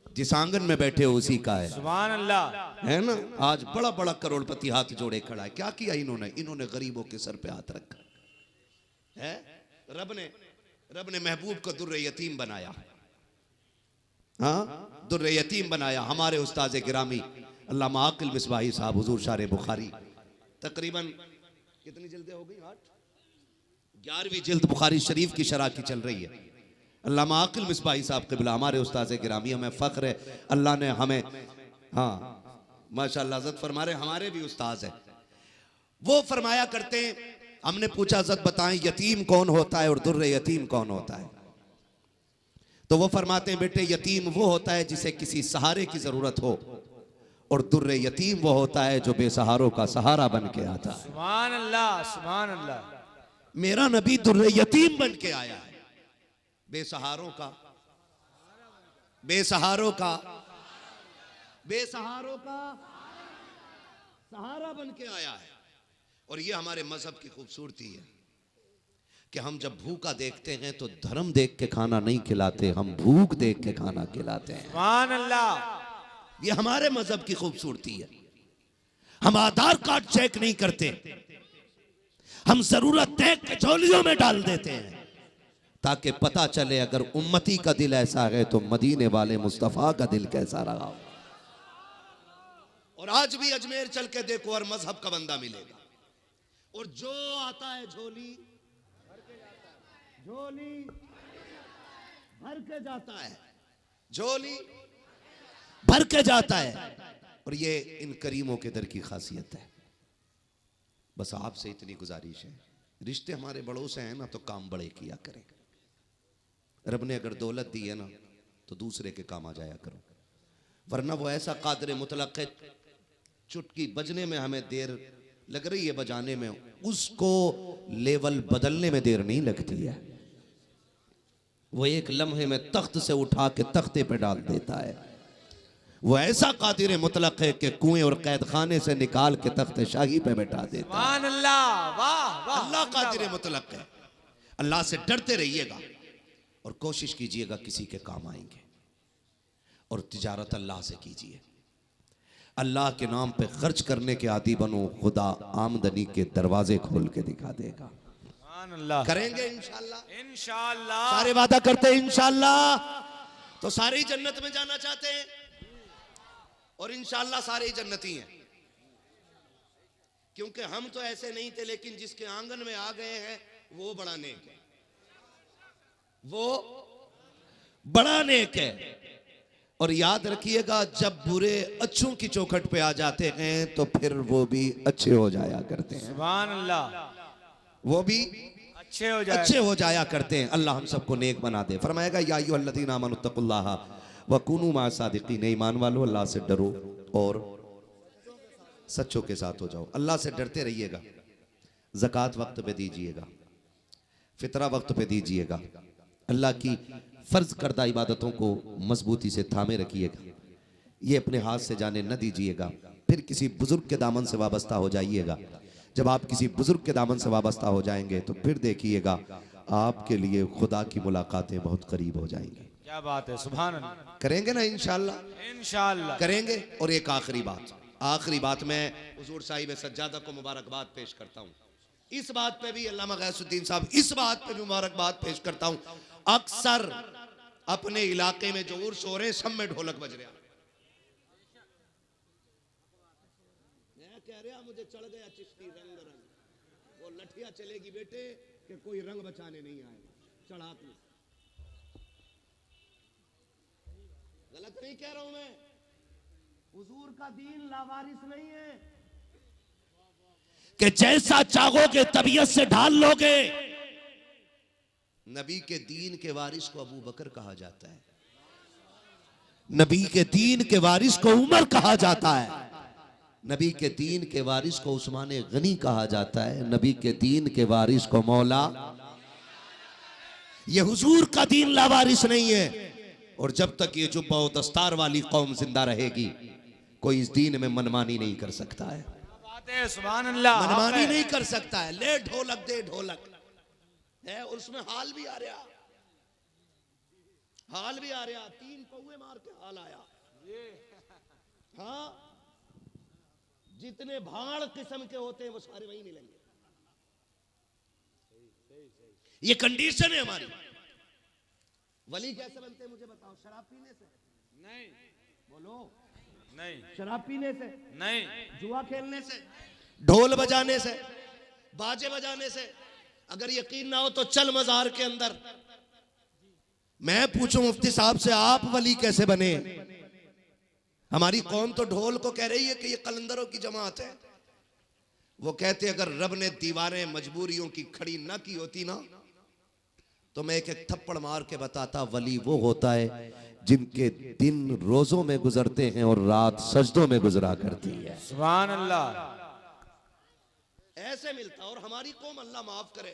जिस आंगन में बैठे हो उसी का है। सुभान अल्लाह, है ना? आज बड़ा बड़ा करोड़पति हाथ जोड़े खड़ा है। क्या किया इन्होंने? इन्होंने गरीबों के सर पे हाथ रखा है। रब ने महबूब को दुर्रे यतीम बनाया। हाँ, दुर्रे यतीम बनाया। हमारे उस्ताद गिरामी अल्लामा आकिल मिसबाही साहब हुजूर शारे बुखारी, तकरीबन कितनी जिल्दें हो गई? 11वीं जिल्द बुखारी शरीफ की शरह की चल रही है। अल्लामा आकिल मिसबाही साहब क़िबला हमारे उस्ताद गिरामी, हमें फ़ख्र है अल्लाह ने हमें, हाँ माशाअल्लाह इज़्ज़त फरमा रहे, हमारे भी उस्ताद हैं। वो फरमाया करते हैं, हमने पूछा इज़्ज़त बताएं यतीम कौन होता है और दुर्रे यतीम कौन होता है? तो वो फरमाते हैं बेटे यतीम वो होता है जिसे किसी सहारे की जरूरत हो, और दुर्रे यतीम वो होता है जो बेसहारों का सहारा बन के आता है। सुभान अल्लाह, सुभान अल्लाह। मेरा नबी दुर्रे यतीम बन के आया है, बेसहारों का सहारा बन के आया है। और ये हमारे मजहब की खूबसूरती है कि हम जब भूखा देखते हैं तो धर्म देख के खाना नहीं खिलाते, हम भूख देख के खाना खिलाते हैं। सुभान अल्लाह। ये हमारे मजहब की खूबसूरती है। हम आधार कार्ड चेक नहीं करते, हम जरूरत देख के झोलियों में डाल देते हैं ताकि पता चले अगर उम्मती का दिल ऐसा है तो मदीने वाले मुस्तफा का दिल कैसा रहा। और आज भी अजमेर चल के देखो हर मजहब का बंदा मिलेगा। और जो आता है झोली भर के जाता है, झोली भर के जाता है। और ये इन करीमों के दर की खासियत है। बस आपसे इतनी गुजारिश है, रिश्ते हमारे बड़ों से हैं ना तो काम बड़े किया करें। रब ने अगर दौलत दी है ना तो दूसरे के काम आ जाया करो, वरना वो ऐसा कादर मुतलक है, चुटकी बजने में हमें देर लग रही है बजाने में, उसको लेवल बदलने में देर नहीं लगती है। वो एक लम्हे में तख्त से उठा के तख्ते पे डाल देता है। वो ऐसा कादिर मुतलक है कि कुएं और कैद खाने से निकाल के तख्ते शाही पे बैठा देता है। सुभान अल्लाह, वाह वाह। अल्लाह कादिर मुतलक है। अल्लाह से डरते रहिएगा और कोशिश कीजिएगा किसी के काम आएंगे। और तिजारत अल्लाह से कीजिए, अल्लाह के नाम पे खर्च करने के आदी बनो, खुदा आमदनी के दरवाजे खोल के दिखा देगा। करेंगे इंशाअल्लाह, इंशाअल्लाह। सारे वादा करते हैं इंशाअल्लाह। तो सारे ही जन्नत में जाना चाहते हैं और इंशाअल्लाह सारे ही जन्नती हैं। क्योंकि हम तो ऐसे नहीं थे, लेकिन जिसके आंगन में आ गए हैं वो बड़ा नेक है, वो बड़ा नेक है। और याद रखिएगा, जब बुरे अच्छों की चौखट पे आ जाते हैं तो फिर वो भी अच्छे हो जाया करते हैं। सुभान अल्लाह, वो भी अच्छे हो जाया करते हैं। अल्लाह हम सबको नेक बना दे। फरमाएगा या अय्युहल्लज़ीना आमनुत्तकुल्लाह व कुनू मअस-सादिक़ीन, ईमान वालो अल्लाह से डरो और सच्चों के साथ हो जाओ। अल्लाह से डरते रहिएगा, ज़कात वक्त पे दीजिएगा, फितरा वक्त पे दीजिएगा, अल्लाह की फर्ज करदा इबादतों को मजबूती से थामे रखिएगा, ये अपने हाथ से जाने न दीजिएगा। फिर किसी बुजुर्ग के दामन से वाबस्ता हो जाइएगा। जब आप किसी बुजुर्ग के दामन से वाबस्ता हो जाएंगे तो फिर देखिएगा आपके लिए खुदा की मुलाकातें बहुत करीब हो जाएंगी। क्या बात है, सुभान अल्लाह। करेंगे ना इंशाअल्लाह, इंशाअल्लाह करेंगे। और एक आखिरी बात मैं हुजूर साहिब सज्जादा को मुबारकबाद पेश करता हूँ। इस बात पे भी अल्लामा गैसुद्दीन साहब, इस बात पे भी मुबारकबाद पेश करता हूँ। अक्सर अपने इलाके में जो उर्स हो रहे हैं सब में ढोलक बज रहा। मैं कह रहा मुझे चढ़ गया चिश्ती रंग वो लठिया चलेगी बेटे कि कोई रंग बचाने नहीं आएगा। चढ़ा तू, गलत नहीं कह रहा हूं मैं। हुजूर का दीन लावारिस नहीं है कि जैसा चाहोगे तबीयत से ढाल लोगे। नबी के दीन के वारिस को अबू बकर कहा जाता है, नबी के दीन के वारिस को उमर कहा जाता है, नबी के दीन के वारिस को उस्मान गनी कहा जाता है, नबी के दीन के वारिस को मौला। ये हुजूर का दीन लावारिस नहीं है। और जब तक ये जुब्बा और दस्तार वाली कौम जिंदा रहेगी कोई इस दीन में मनमानी नहीं कर सकता है। सुभान अल्लाह, मनमानी नहीं कर सकता है। ले ढोलक दे ढोलक है और उसमें हाल भी आ रहा, हाल भी आ रहा। 3 पौवे मार के हाल आया। हाँ, जितने भाड़ किस्म के होते हैं वो सारे वहीं मिलेंगे। ये कंडीशन है हमारी। वली कैसे बनते हैं मुझे बताओ? शराब पीने से नहीं, बोलो नहीं, शराब पीने से नहीं, जुआ खेलने से, ढोल बजाने से, बाजे बजाने से। अगर यकीन ना हो तो चल मजार के अंदर, मैं पूछूं मुफ्ती साहब से, आप वली कैसे बने? हमारी कौम तो ढोल को कह रही है कि ये कलंदरों की जमात है। वो कहते अगर रब ने दीवारें मजबूरियों की खड़ी ना की होती ना तो मैं एक एक थप्पड़ मार के बताता, वली वो होता है जिनके दिन रोजों में गुजरते हैं और रात सजदों में गुजरा करती है। सुभान अल्लाह। ऐसे मिलता। और हमारी कौम, अल्लाह माफ करे,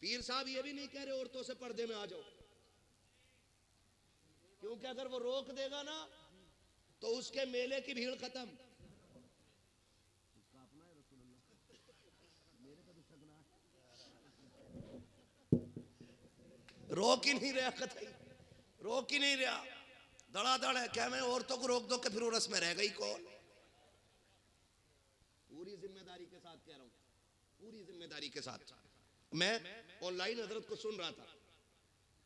पीर साहब ये भी नहीं कह रहे औरतों से पर्दे में आ जाओ, क्योंकि अगर वो रोक देगा ना तो उसके मेले की भीड़ खत्म। रोक ही नहीं रहा, कतई रोक ही नहीं रहा, धड़ाधड़ है। क्या मैं औरतों को रोक दो कि फिर वो रस्म में रह गई कौन? पूरी जिम्मेदारी के साथ कह रहा हूं, पूरी जिम्मेदारी के साथ। मैं ऑनलाइन हजरत को सुन रहा था,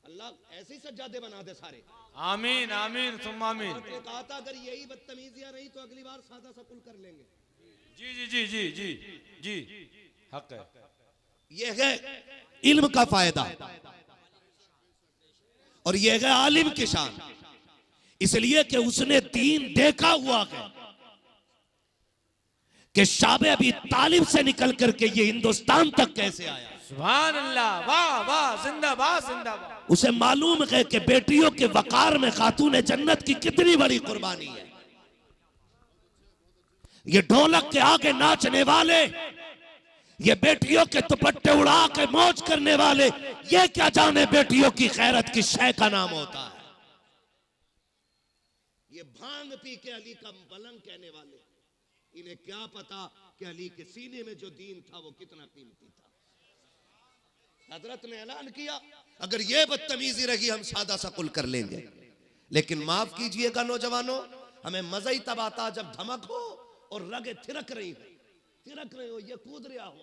अल्लाह ऐसे ही सज्जादे बना दे सारे। आमीन आमीन सुम्मा आमीन। आपने कहा था अगर यही बदतमीजियां रही तो अगली बार सादा सा कुल कर लेंगे। जी जी जी जी जी जी हक है। ये है इल्म का फायदा और ये है आलिम की शान, इसलिए कि उसने दीन देखा हुआ है कि शाबे अभी तालिब से निकल करके ये हिंदुस्तान तक कैसे आया। सुभान अल्लाह, वाह वाह, जिंदाबाद जिंदाबाद। उसे मालूम है कि बेटियों के वकार में खातून जन्नत की कितनी बड़ी कुर्बानी है। ये ढोलक के आगे नाचने वाले, ये बेटियों के दुपट्टे उड़ा के मौज करने वाले, ये क्या जाने बेटियों की खैरत की शय का नाम होता है। ये भांग पी के अली का बलंग कहने वाले, इन्हें क्या पता कि अली के सीने में जो दीन था वो कितना कीमती था। हजरत ने ऐलान किया अगर ये बदतमीजी रही हम सादा सा कुल कर लेंगे, लेकिन माफ कीजिएगा नौजवानों, हमें मजा ही तब आता जब धमक हो और रगे थिरक रही हो, ये कूद रहा हो,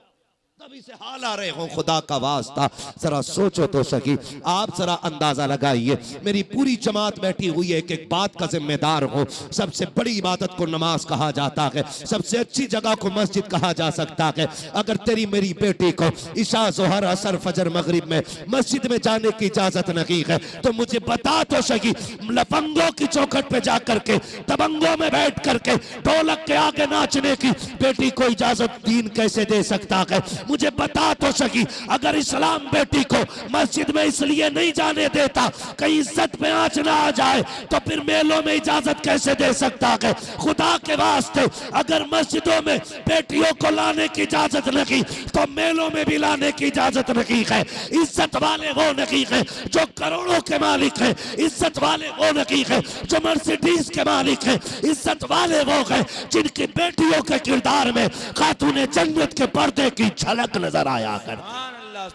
तभी से हाल आ रहे हो। खुदा का वास्ता जरा सोचो तो सही, आप जरा अंदाजा लगाइए। मेरी पूरी जमात बैठी हुई है, एक एक बात का जिम्मेदार हो। सबसे बड़ी इबादत को नमाज कहा जाता है, सबसे अच्छी जगह को मस्जिद कहा जा सकता है। अगर तेरी मेरी बेटी को इशा जोहर असर फजर मगरिब में मस्जिद में जाने की इजाजत नहीं है तो मुझे बता तो सही, लफंगों की चौखट पे जाकर के दबंगों में बैठ करके ढोलक के आगे नाचने की बेटी को इजाजत दीन कैसे दे सकता है। मुझे बता तो सकी, अगर इस्लाम बेटी को मस्जिद में इसलिए नहीं जाने देता कहीं इज्जत में आंच ना आ जाए तो फिर मेलों में इजाजत कैसे दे सकता है। खुदा के वास्ते अगर मस्जिदों में बेटियों को लाने की इजाजत नहीं तो मेलों में भी लाने की इजाजत नहीं है। इज्जत वाले वो नहीं है जो करोड़ों के मालिक है, इज्जत वाले वो नहीं है जो मर्सिडीज के मालिक है, इज्जत वाले वो है जिनकी बेटियों के किरदार में खातून जन्नत के पर्दे की झलक नजर आया कर।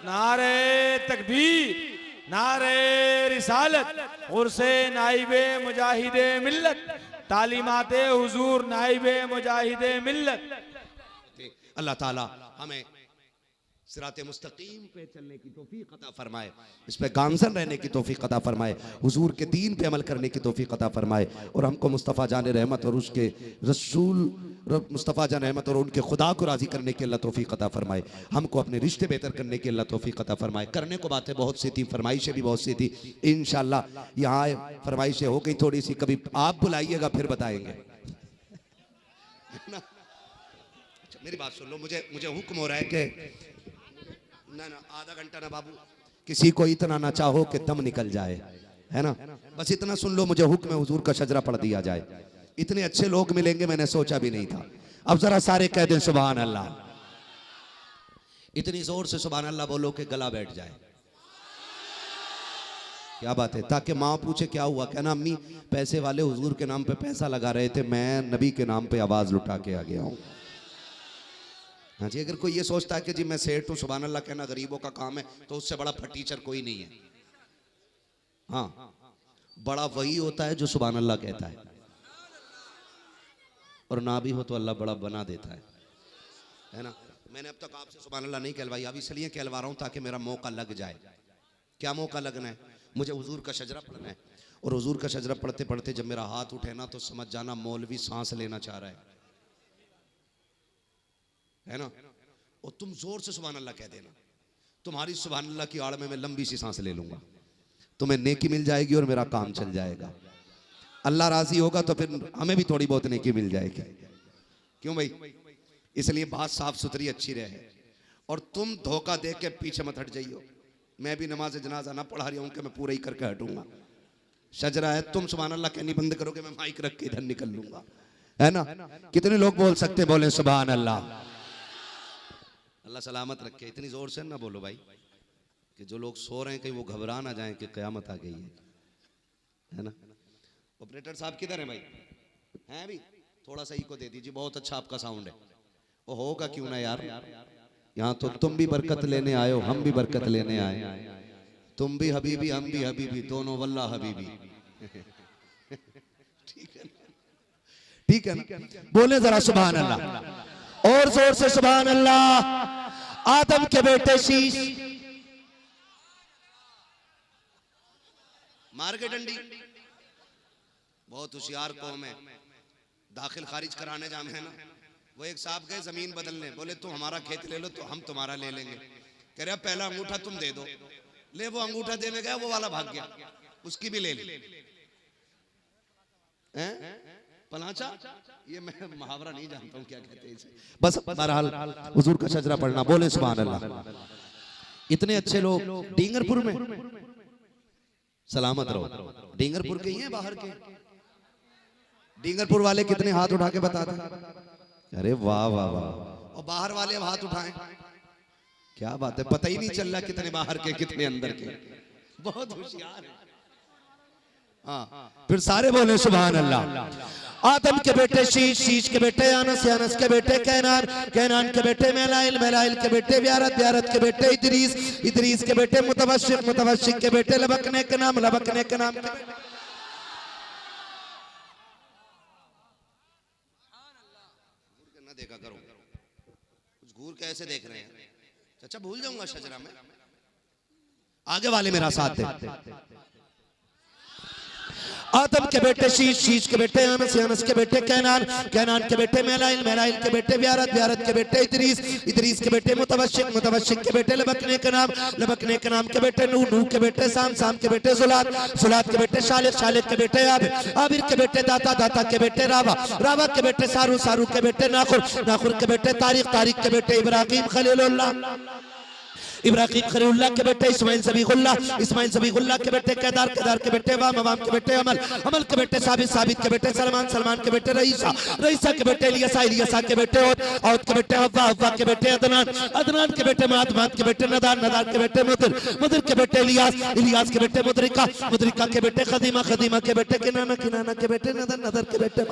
नारे तकबीर, नारे रिसालत, उर्से नाइबे मुजाहिदे मिल्लत, तालीमाते हुजूर नाइबे मुजाहिदे मिल्लत। अल्लाह ताला हमें सिराते मुस्तकीम पे चलने की तौफीक अता फरमाए, इस पे गामजन रहने की तौफीक अता फरमाए, हुजूर के दीन पे अमल करने की तौफीक अता फरमाए और हमको मुस्तफ़ा जान रहमत और उसके रसूल मुस्तफ़ा जान रहमत और उनके खुदा को राज़ी करने की अल्लाह तौफीक अता फरमाए। हमको अपने रिश्ते बेहतर करने की अल्लाह तौफीक अता फरमाए। करने को बातें बहुत सी थी, फरमाइशें भी बहुत सी थी, इंशाअल्लाह यहाँ फरमाइशें हो गई थोड़ी सी, कभी आप बुलाइएगा फिर बताएंगे। मेरी बात सुन लो, मुझे हुक्म हो रहा है कि ना आधा घंटा ना बाबू, किसी को इतना ना चाहो कि दम निकल जाए, है ना, बस इतना सुन लो, मुझे हुक्म है हुजूर का शजरा पढ़ दिया जाए। इतने अच्छे लोग मिलेंगे मैंने सोचा भी नहीं था। अब जरा सारे कह दें सुभान अल्लाह, इतनी जोर से सुभान अल्लाह बोलो कि गला बैठ जाए। क्या बात है, ताकि माँ पूछे क्या हुआ, कहना अम्मी पैसे वाले हुजूर के नाम पे पैसा लगा रहे थे, मैं नबी के नाम पे आवाज लुटा के आ गया हूँ। हाँ जी, अगर कोई ये सोचता है कि जी मैं सेठ हूँ, सुभान अल्लाह कहना गरीबों का काम है, तो उससे बड़ा फटीचर कोई नहीं है। हाँ, बड़ा वही होता है जो सुभान अल्लाह कहता है, और ना भी हो तो अल्लाह बड़ा बना देता है ना। मैंने अब तक आपसे सुभान अल्लाह नहीं कहलवाई, अब इसलिए कहलवा रहा हूँ ताकि मेरा मौका लग जाए। क्या मौका लगना है, मुझे हुजूर का शजरा पढ़ना है, और हुजूर का शजरा पढ़ते पढ़ते जब मेरा हाथ उठे ना तो समझ जाना मौलवी सांस लेना चाह रहा है ना, और तुम जोर से सुभान अल्लाह कह देना, तुम्हारी सुभान अल्लाह की आड़ में मैं लंबी सी सांस ले लूंगा, तुम्हें नेकी मिल जाएगी और मेरा काम चल जाएगा। अल्लाह राजी होगा तो फिर हमें भी थोड़ी बहुत नेकी मिल जाएगी। क्यों भाई, इसलिए बात साफ सुथरी अच्छी रहे, और तुम धोखा दे के पीछे मत हट जाइयो। मैं भी नमाज जनाजा ना पढ़ा रही हूँ कि मैं पूरा ही करके हटूंगा। शजरा है, तुम सुभान अल्लाह कहनी बंद करोगे, मैं माइक रख के इधर निकल लूंगा, है ना। कितने लोग बोल सकते, बोले सुभान अल्लाह। अल्लाह सलामत रखे। इतनी जोर से ना बोलो भाई कि जो लोग सो रहे हैं कहीं वो घबरा ना जाएं कि क़यामत आ गई है ना। ऑपरेटर साहब किधर हैं भाई, हैं भी, थोड़ा सा इको दे दीजिए, बहुत अच्छा आपका साउंड है। वो होगा क्यों ना यार, यहाँ तो तुम भी बरकत लेने आए हो, हम भी बरकत लेने आए, तुम भी हबीबी हम भी हबीबी, दोनों वल्लाह हबीबी। ठीक है ना, बोले जरा सुभान अल्लाह और जोर से सुभान अल्लाह। आदम के बेटे शीश, मार के डंडी। बहुत होशियार कौम है, दाखिल खारिज कराने जामे है ना। वो एक साहब गए जमीन बदलने, बोले तुम हमारा खेत ले लो तो हम तुम्हारा ले लेंगे। कह रहे पहला अंगूठा तुम दे दो। ले वो अंगूठा देने गया, वो वाला भाग गया, उसकी भी ले ली। पलाचा, ये मैं मुहावरा नहीं जानता हूँ क्या कहते हैं इसे। बस बहरहाल हुजूर का शजरा पढ़ना, बोले सुभान अल्लाह। इतने अच्छे लोग डींगरपुर में, सलामत रहो। डींगरपुर के ही हैं बाहर के? डींगरपुर वाले कितने हाथ उठा के बता दें? अरे वाह वाह वाह। और बाहर वाले अब हाथ उठाएं, क्या बात है, पता ही नहीं चल रहा कितने बाहर के कितने अंदर के। बहुत होशियार है। हाँ, फिर सारे बोले सुभान अल्लाह। आदम के बेटे शीश, शीश के बेटे अनस, अनस के बेटे कैनान, कैनान के बेटे मेलाइल, मेलाइल के बेटे व्यारत, व्यारत के बेटे इदरीस, इदरीस के बेटे मुतवशिक, मुतवशिक के बेटे लबकने के नाम, लबकने के नाम। ना देखा करो कुछ घूर कैसे देख रहे हैं। अच्छा भूल जाऊंगा शजरा में। आगे वाले मेरा साथ दे। आदम के बेटे शीश, शीश के बेटे अनस, अनस के बेटे कैनान, कैनान के बेटे मेलाइल, मेलाइल के बेटे व्यारत, व्यारत के बेटे इदरीस, इदरीस के बेटे मुतवशिक, मुतवशिक के बेटे लबकने के नाम, लबकने के नाम के बेटे नूह, नूह के बेटे साम, साम के बेटे जुलात, जुलात के बेटे शालिक, शालिक के बेटे आबिर, आबिर के बेटे दाता, दाता के बेटे रावा, रावा के बेटे सारू, सारू के बेटे नाखुर, नाखुर के बेटे तारिक, तारिक के बेटे इब्राहिम खलीलुल्लाह, इब्राहिम खलीलुल्लाह के बेटे इस्माइल ज़बीहुल्लाह, इस्माइल ज़बीहुल्लाह के बेटे केदार, केदार के बेटे वाम, वाम के बेटे अमल, अमल के बेटे साबित, साबित के बेटे सलमान, सलमान के बेटे रईसा, रईसा के बेटे इलियासा, इलियासा के बेटे औद, औद के बेटे हव्वा, हव्वा के बेटे अदनान, अदनान के बेटे माद, माद के बेटे नदार, नदार के बेटे मुदर, मुदर के बेटे इलियास, इलियास के बेटे मुदरिका, मुदरिका के बेटे खदीमा, खदीमा के बेटे किनाना, किनाना के बेटे नदर, नदर के बेटे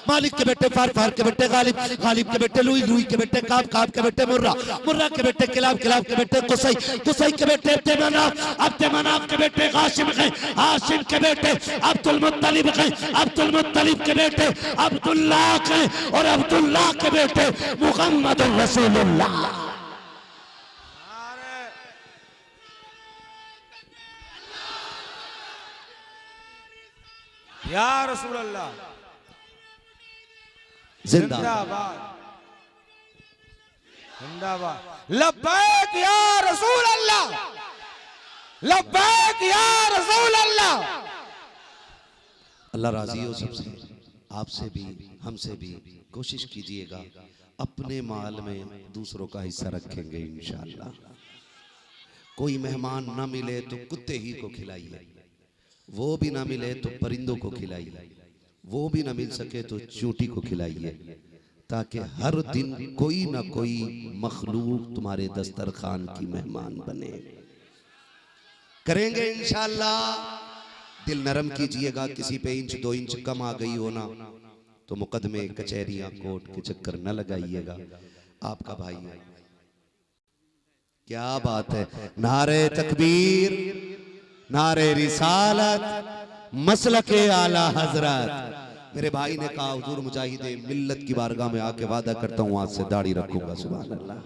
मालिक के बेटे फार, फार के बेटे गालिब, गालिब के बेटे लुई, लुई के बेटे काब, काब के बेटे मुर्रा, मुर्रा के बेटे किलाब, किलाब के बेटे कुसई, कुसई के बेटे अब्दुमनाफ, अब्दुमनाफ के बेटे हाशिम हैं, हाशिम के बेटे अब्दुल मुत्तलिब हैं, अब्दुल मुत्तलिब के बेटे अब्दुल्लाह हैं, और अब्दुल्लाह के बेटे मुहम्मद रसूलुल्लाह। या रसूल अल्लाह जिंदाबाद, जिंदाबाद। लब्बैक या रसूल अल्लाह, लब्बैक या रसूल अल्लाह। अल्लाह राजी हो सबसे, आपसे भी हमसे भी। कोशिश कीजिएगा अपने माल में दूसरों का हिस्सा रखेंगे इंशाअल्लाह। कोई मेहमान ना मिले तो कुत्ते ही को खिलाइए, वो भी ना मिले तो परिंदों को खिलाइए, वो भी ना मिल सके तो चूंटी को खिलाइए, ताकि हर दिन कोई ना कोई मखलूक तुम्हारे दस्तरखान की मेहमान बने। करेंगे इंशाअल्लाह। दिल नरम कीजिएगा, किसी पे इंच दो इंच कम आ गई हो ना तो मुकदमे कचहरियां कोर्ट के चक्कर न लगाइएगा। आपका भाई है। क्या बात है, नारे तकबीर, नारे रिसालत, मसलके आला हजरत। मेरे भाई ने कहा हुजूर मुजाहिदे मिल्लत की बारगाह में आके वादा करता हूँ आज से दाढ़ी रखूंगा। सुभान अल्लाह,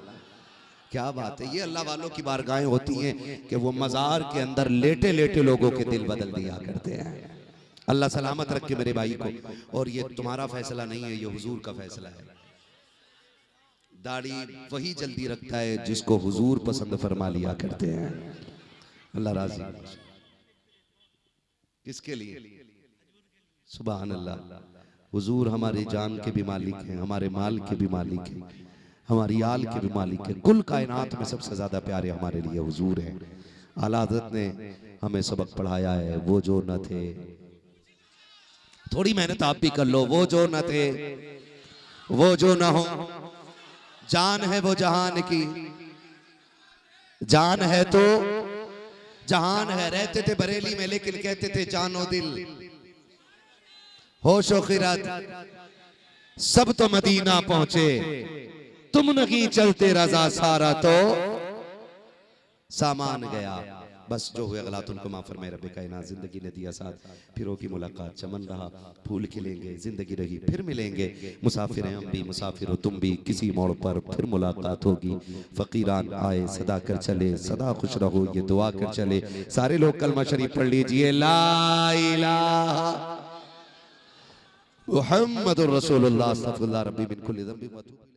क्या बात है। ये अल्लाह वालों की बारगाहें होती हैं कि वो मजार के अंदर लेटे लेटे लोगों के दिल बदल दिया करते हैं। अल्लाह सलामत रखे मेरे भाई को। और ये तुम्हारा फैसला नहीं है, ये हुजूर का फैसला है। दाढ़ी वही जल्दी रखता है जिसको हुजूर पसंद फरमा लिया करते हैं। अल्लाह राजी। किसके लिए? सुभान अल्लाह। हुजूर हमारी जान के भी मालिक हैं, हमारे माल के भी मालिक हैं, हमारी आल के भी मालिक हैं। कुल कायनात में सबसे ज्यादा प्यारे हमारे लिए हुजूर हैं। आला हज़रत ने हमें सबक पढ़ाया है, वो जो न थे, थोड़ी मेहनत आप भी कर लो, वो जो न थे वो जो न हो, जान है वो जहान की, जान है तो जहान है। रहते थे बरेली में लेकिन कहते थे जानो दिल, होशो खिरत सब तो मदीना पहुंचे, तुम नहीं चलते रजा सारा तो सामान गया, बस जो हुए गलत उनको माफ फरमाए रब्बे कायनात। जिंदगी ने दिया साथ, फिरों की मुलाकात, चमन रहा, फूल खिलेंगे, जिंदगी रही फिर मिलेंगे। मुसाफिर हैं हम भी, मुसाफिर हो तुम भी, किसी मोड़ पर फिर मुलाकात होगी। फकीरान आए सदा कर चले, सदा खुश रहो ये दुआ कर चले। सारे लोग कलमा शरीफ पढ़ लीजिए, ला इलाहा मुहम्मदुर रसूलुल्लाह, अस्तगफिरुल्लाह रब्बी मिन कुल्ली ज़ंबिन व अतूबु।